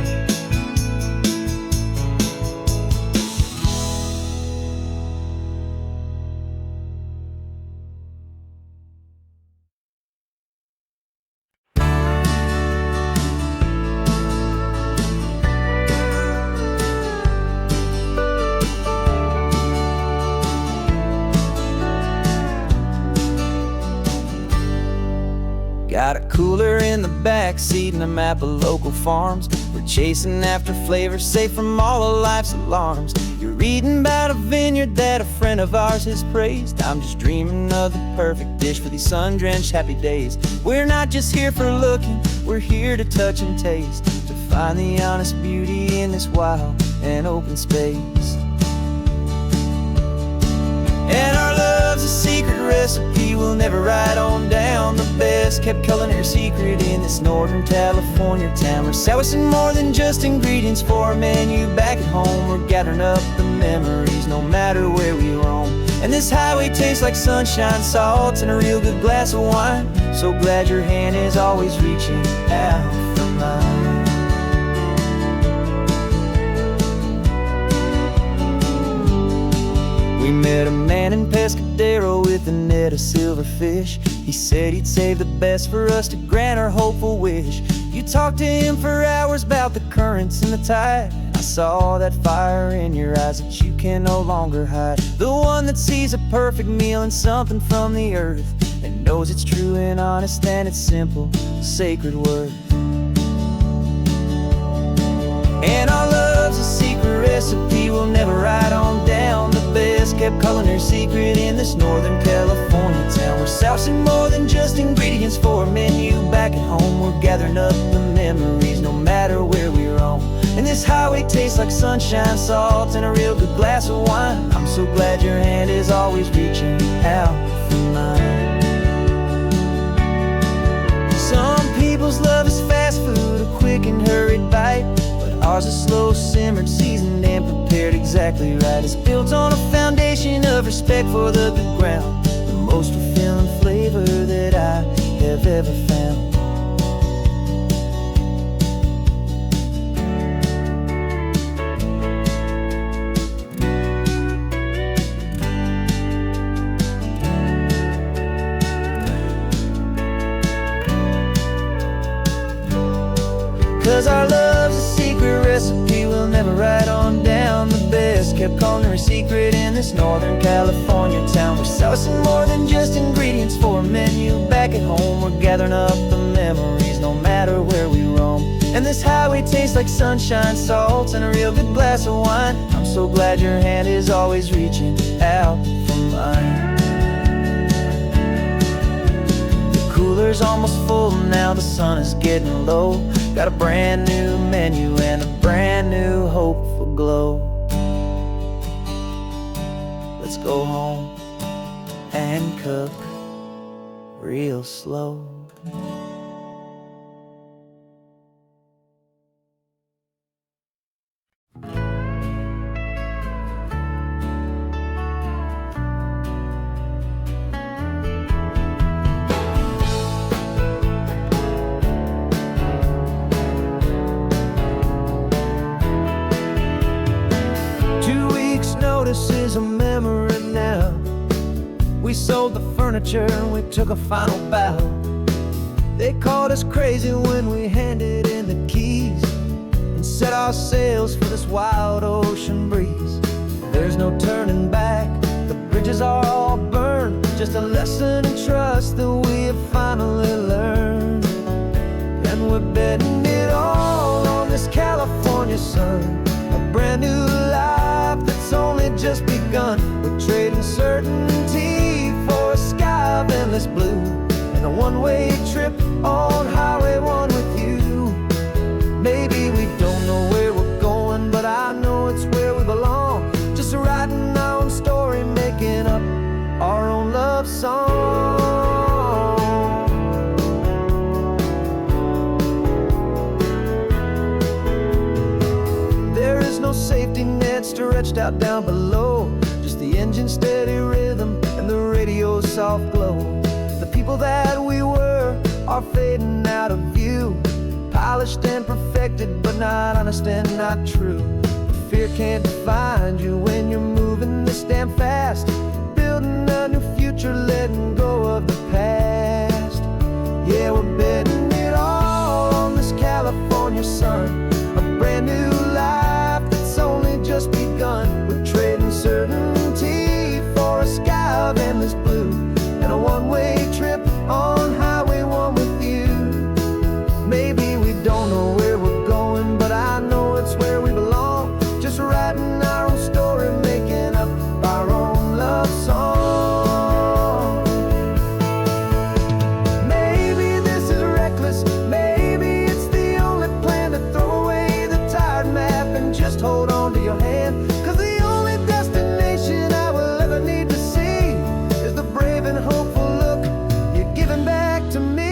Got a cooler in the back seat and a map of local farms. We're chasing after flavors safe from all of life's alarms. You're reading about a vineyard that a friend of ours has praised. I'm just dreaming of the perfect dish for these sun-drenched happy days. We're not just here for looking, we're here to touch and taste, to find the honest beauty in this wild and open space. And our love's a secret recipe we'll never write on down. The best kept culinary secret in this Northern California town. We're salvaging more than just ingredients for a menu back at home. We're gathering up the memories no matter where we roam. And this highway tastes like sunshine, salt, and a real good glass of wine. So glad your hand is always reaching out for mine. We met a man in Pescadero with a net of silverfish. He said he'd save the best for us to grant our hopeful wish. You talked to him for hours about the currents and the tide. I saw that fire in your eyes that you can no longer hide. The one that sees a perfect meal in something from the earth, and knows it's true and honest and it's simple, sacred worth. And our love's a secret recipe we'll never write on down. The best kept culinary secret in this Northern California town. We're sourcing more than just ingredients for a menu back at home. We're gathering up the memories no matter where we roam. And this highway tastes like sunshine, salt, and a real good glass of wine. I'm so glad your hand is always reaching out for mine. Some people's love is fast food, a quick and hurried bite. Ours is slow simmered, seasoned, and prepared exactly right. It's built on a foundation of respect for the good ground, the most fulfilling flavor that I have ever found. 'Cause our love's a secret recipe we'll never write on down. The best kept culinary secret in this Northern California town. We're sourcing more than just ingredients for a menu back at home. We're gathering up the memories no matter where we roam. And this highway tastes like sunshine, salt, and a real good glass of wine. I'm so glad your hand is always reaching out for mine. The cooler's almost full now, the sun is getting low. Got a brand new menu and a brand new hopeful glow. Let's go home and cook real slow. This is a memory now. We sold the furniture and we took a final bow. They called us crazy when we handed in the keys and set our sails for this wild ocean breeze. There's no turning back, the bridges are all burned. Just a lesson in trust that we have finally learned. And we're betting it all on this California sun, a brand new life that's only just begun. We're trading certainty for a sky of endless blue, and a one-way trip on Highway 1 with you. Maybe we don't know where we're going, but I know it's where we belong. Just writing our own story, making up our own love song. There is no safety net stretched out out down below. Just the engine's steady rhythm and the radio's soft glow. The people that we were are fading out of view, polished and perfected, but not honest and not true. Fear can't find you when you're moving this damn fast, building a new future, letting go of the past. Yeah, we're betting it all on this California sun, a brand new life that's only just begun. We're trading certainty for a sky of endless blue and a one-way trip on Highway 1 with you. Maybe we don't know where we're going, but I know it's where we belong. Just writing our own story, making up our own love song. Maybe this is reckless, maybe it's the only plan to throw away the tired map and just hold on to your hand. 'Cause the only destination I will ever need to see is the brave and hopeful look you're giving back to me.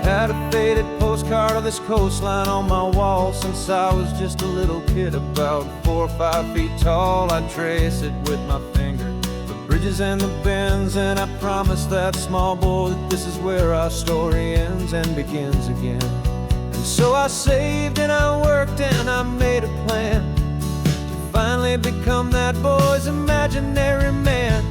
Had a faded postcard of this coastline on my wall since I was just a little kid, about 4 or 5 feet tall. I'd trace it with my finger, the bridges and the bends, and I promised that small boy that this is where our story ends and begins again. And so I saved and I worked and I made a plan to finally become that boy's imaginary man.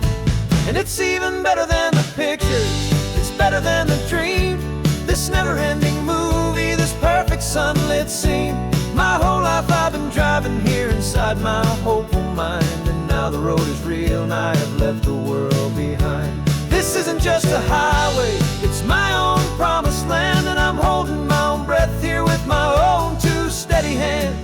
And it's even better than the pictures, it's better than the dream, this never-ending movie, this perfect sunlit scene. My whole life I've been driving here inside my hopeful mind, and now the road is real and I have left the world behind. This isn't just a highway, it's my own promised land, and I'm holding my own breath here with my own two steady hands.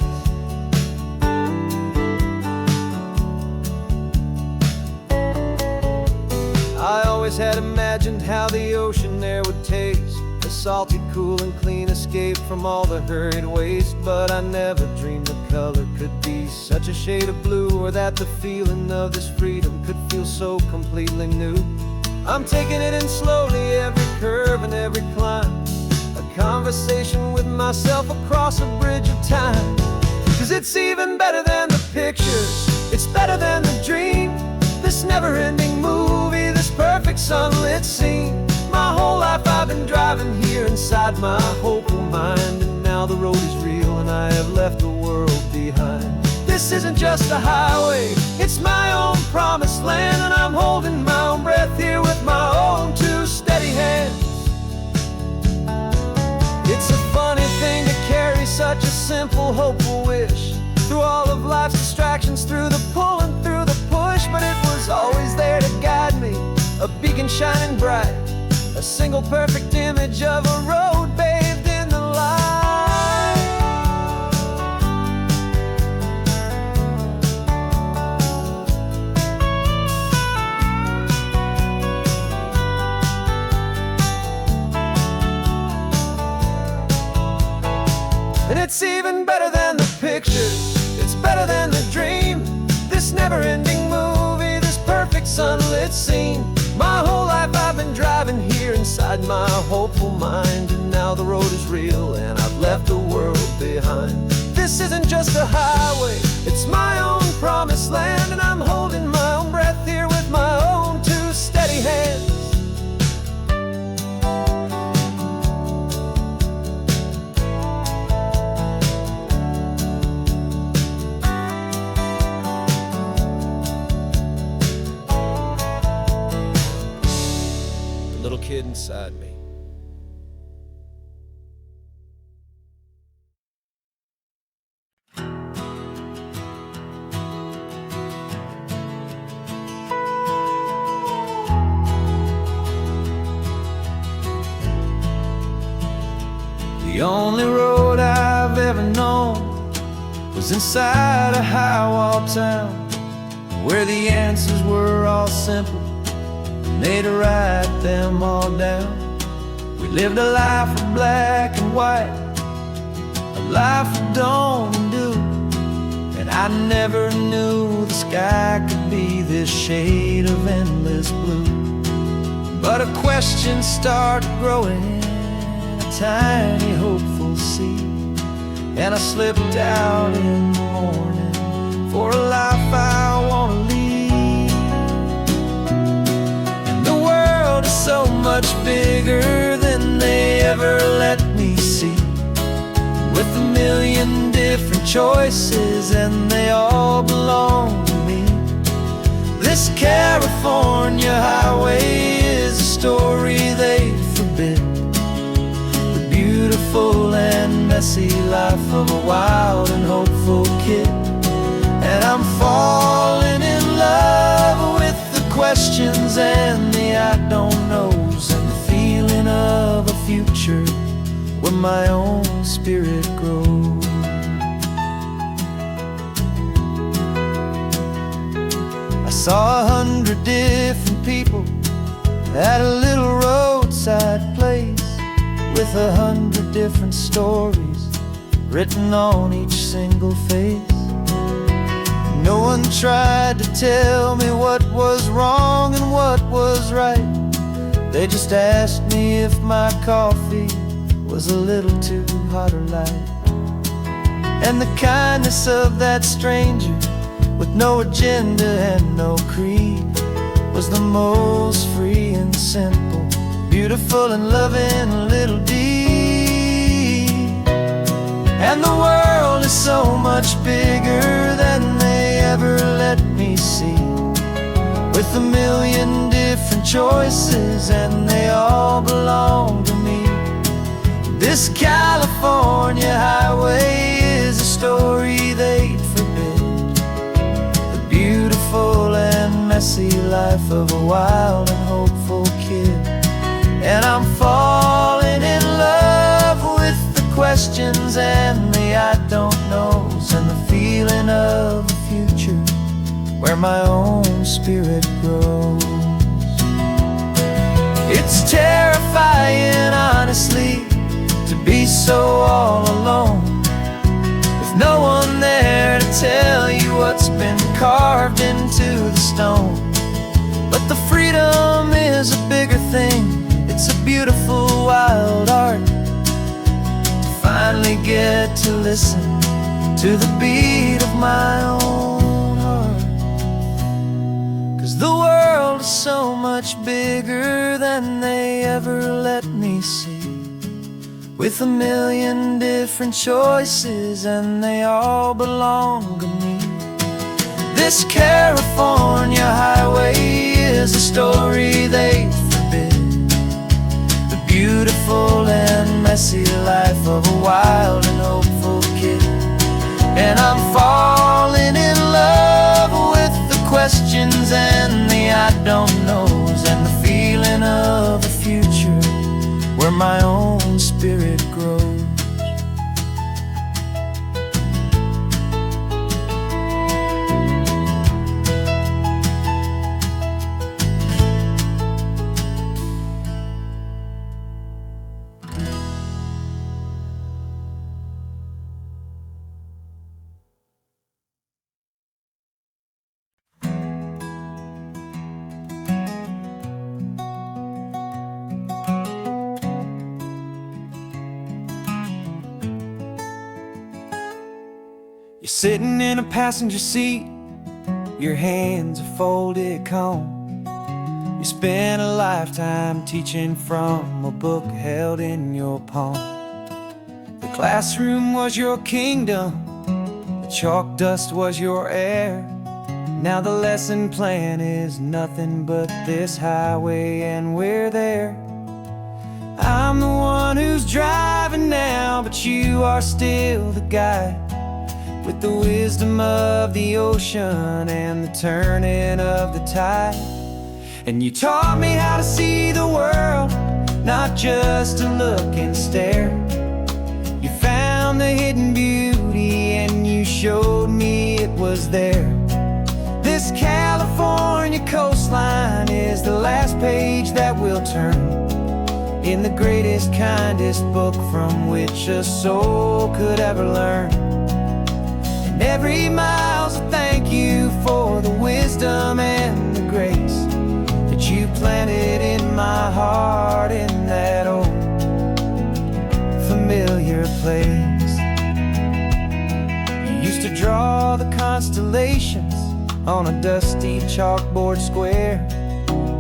I always had imagined how the ocean there would taste, a salty, cool and clean escape from all the hurried waste. But I never dreamed the color could be such a shade of blue, or that the feeling of this freedom could feel so completely new. I'm taking it in slowly, every curve and every climb, a conversation with myself across a bridge of time. 'Cause it's even better than the pictures, it's better than the dream, this never-ending movie, this perfect sunlit scene. My whole life I've been driving here inside my hopeful mind, and now the road is real and I have left the world behind. This isn't just a highway, it's my own promised land, and I'm holding my own breath here with my own two steady hands. It's a funny thing to carry such a simple, hopeful wish through all of life's distractions, through the pull and through the push, but it was always there to guide me, a beacon shining bright, a single perfect image of a road bathed in the light. And it's even better than the pictures, it's better than the dream, this never-ending movie, this perfect sunlit scene. My whole life I've been driving here inside my hopeful mind, and now the road is real and I've left the world behind. This isn't just a highway, it's my own promised land, and I'm holding my own breath here with my own two steady hands. The little kid inside me. The only road I've ever known was inside a high-wall town, where the answers were all simple, and they'd write them all down. We lived a life of black and white, a life of dawn and dew, and I never knew the sky could be this shade of endless blue. But a question started growing, tiny hopeful seed, and I slipped out in the morning for a life I want to lead. And the world is so much bigger than they ever let me see, with a million different choices and they all belong to me. This California highway is a story they forbid, beautiful and messy life of a wild and hopeful kid. And I'm falling in love with the questions and the I don't knows, and the feeling of a future where my own spirit grows. I saw 100 different people at a little roadside place, with 100 different stories written on each single face. No one tried to tell me what was wrong and what was right. They just asked me if my coffee was a little too hot or light. And the kindness of that stranger, with no agenda and no creed, was the most free and simple, beautiful and loving little deed. And the world is so much bigger than they ever let me see, with a million different choices and they all belong to me. This California highway is a story they'd forbid, the beautiful and messy life of a wild and hopeful kid. And I'm falling in love with the questions and the I don't knows, and the feeling of a future where my own spirit grows. It's terrifying, honestly, to be so all alone, with no one there to tell you what's been carved into the stone. But the freedom is a bigger thing, it's a beautiful wild art, to finally get to listen to the beat of my own heart. 'Cause the world is so much bigger than they ever let me see, with a million different choices and they all belong to me. This California highway is a story they forbid, the beautiful and messy life of a wild and hopeful kid. And I'm falling in love with the questions and the I don't knows, and the feeling of a future where my own spirit grows. You're sitting in a passenger seat, your hands are folded calm. You spent a lifetime teaching from a book held in your palm. The classroom was your kingdom, the chalk dust was your air. Now the lesson plan is nothing but this highway and we're there. I'm the one who's driving now, but you are still the guide, with the wisdom of the ocean and the turning of the tide. And you taught me how to see the world, not just to look and stare. You found the hidden beauty and you showed me it was there. This California coastline is the last page that we'll turn in the greatest, kindest book from which a soul could ever learn. And every mile's a thank you for the wisdom and the grace that you planted in my heart in that old familiar place. You used to draw the constellations on a dusty chalkboard square.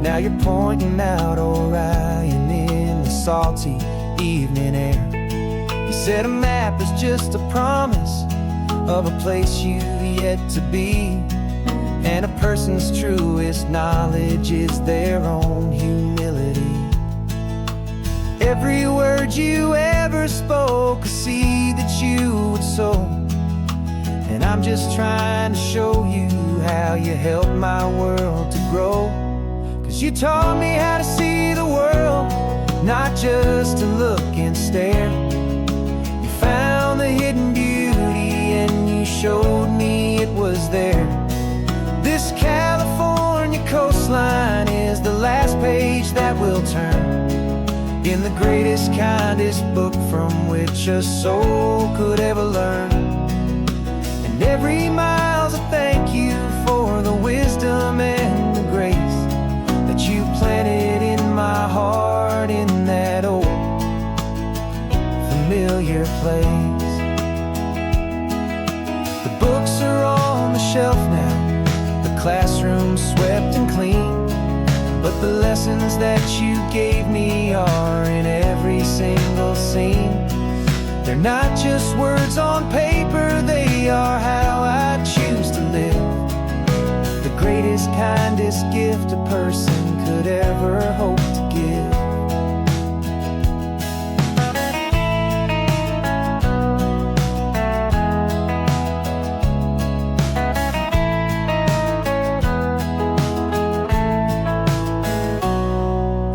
Now you're pointing out Orion in the salty evening air. You said a map is just a promise of a place you've yet to be, and a person's truest knowledge is their own humility. Every word you ever spoke, a seed that you would sow, and I'm just trying to show you how you helped my world to grow. 'Cause you taught me how to see the world, not just to look and stare. You found the hidden beauty and you showed me it was there. This California coastline is the last page that we'll turn in the greatest, kindest book from which a soul could ever learn. And every mile's a thank you for the wisdom and the grace that you planted in my heart in that old familiar place. The books are on the shelf now, the classroom swept and clean, but the lessons that you gave me are in every single scene. They're not just words on paper, they are how I choose to live. The greatest, kindest gift a person could ever hope to give.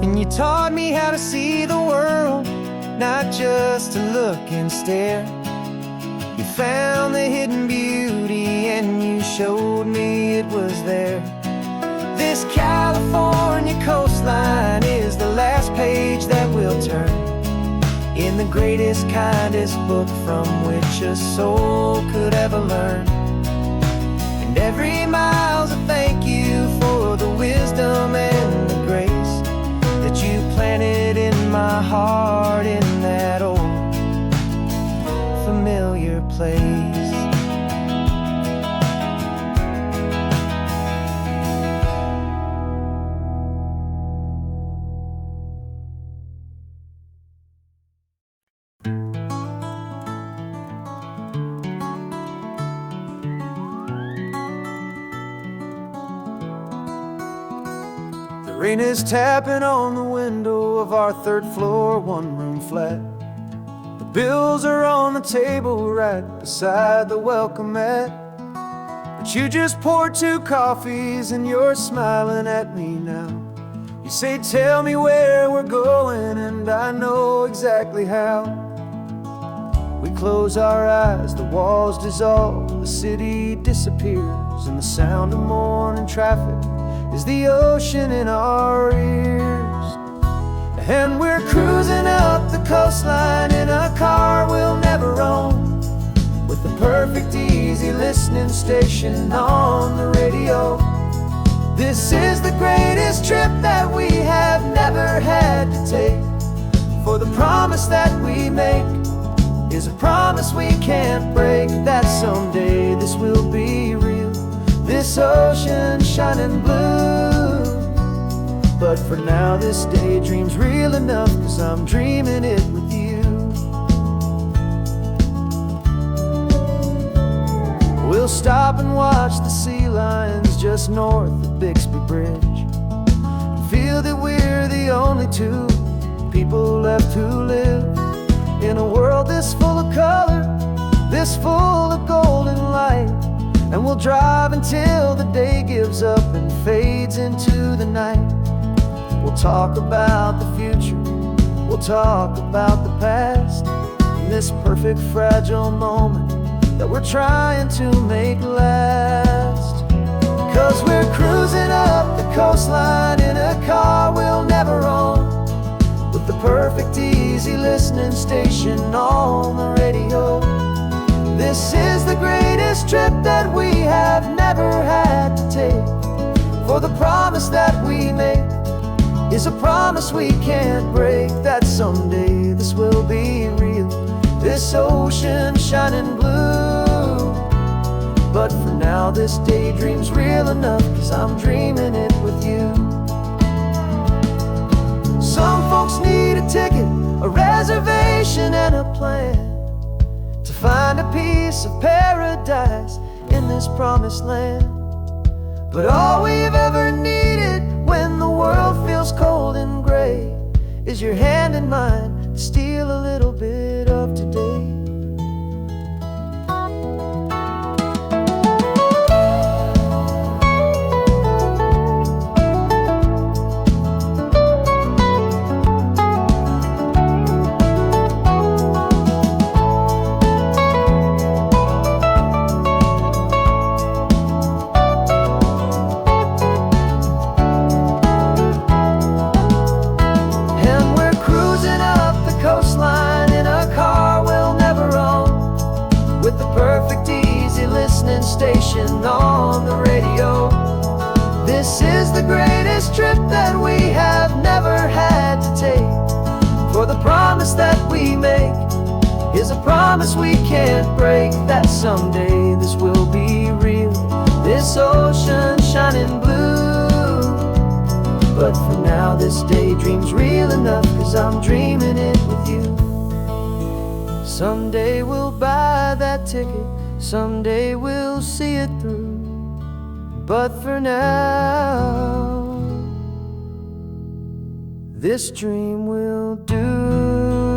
And you taught me how to see the world, not just to look and stare. You found the hidden beauty and you showed me it was there. This California coastline is the last page that we'll turn in the greatest, kindest book from which a soul could ever learn. And every mile's a thank you for the wisdom and the grace that you planted in my heart in that old familiar place. The rain is tapping on the window of our third floor, one-room flat. The bills are on the table right beside the welcome mat. But you just poured 2 coffees and you're smiling at me now. You say, tell me where we're going, and I know exactly how. We close our eyes, the walls dissolve, the city disappears, and the sound of morning traffic is the ocean in our ears. And we're cruising up the coastline in a car we'll never own, with the perfect easy listening station on the radio. This is the greatest trip that we have never had to take, for the promise that we make is a promise we can't break, that someday this will be real, this ocean shining blue. But for now this daydream's real enough, 'cause I'm dreaming it with you. We'll stop and watch the sea lions just north of Bixby Bridge, feel that we're the only two people left who live in a world this full of color, this full of golden light. And we'll drive until the day gives up and fades into the night. We'll talk about the future, we'll talk about the past, in this perfect fragile moment that we're trying to make last. 'Cause we're cruising up the coastline in a car we'll never own, with the perfect easy listening station on the radio. This is the greatest trip that we have never had to take, for the promise that we make is a promise we can't break, that someday this will be real, this ocean shining blue. But for now this daydream's real enough, 'cause I'm dreaming it with you. Some folks need a ticket, a reservation and a plan to find a piece of paradise in this promised land. But all we've ever needed when the world feels cold and gray is your hand in mine to steal a little bit of today. Station on the radio. This is the greatest trip that we have never had to take, for the promise that we make is a promise we can't break, that someday this will be real, this ocean shining blue. But for now this daydream's real enough, 'cause I'm dreaming it with you. Someday we'll buy that ticket, someday we'll see it through. But for now, this dream will do.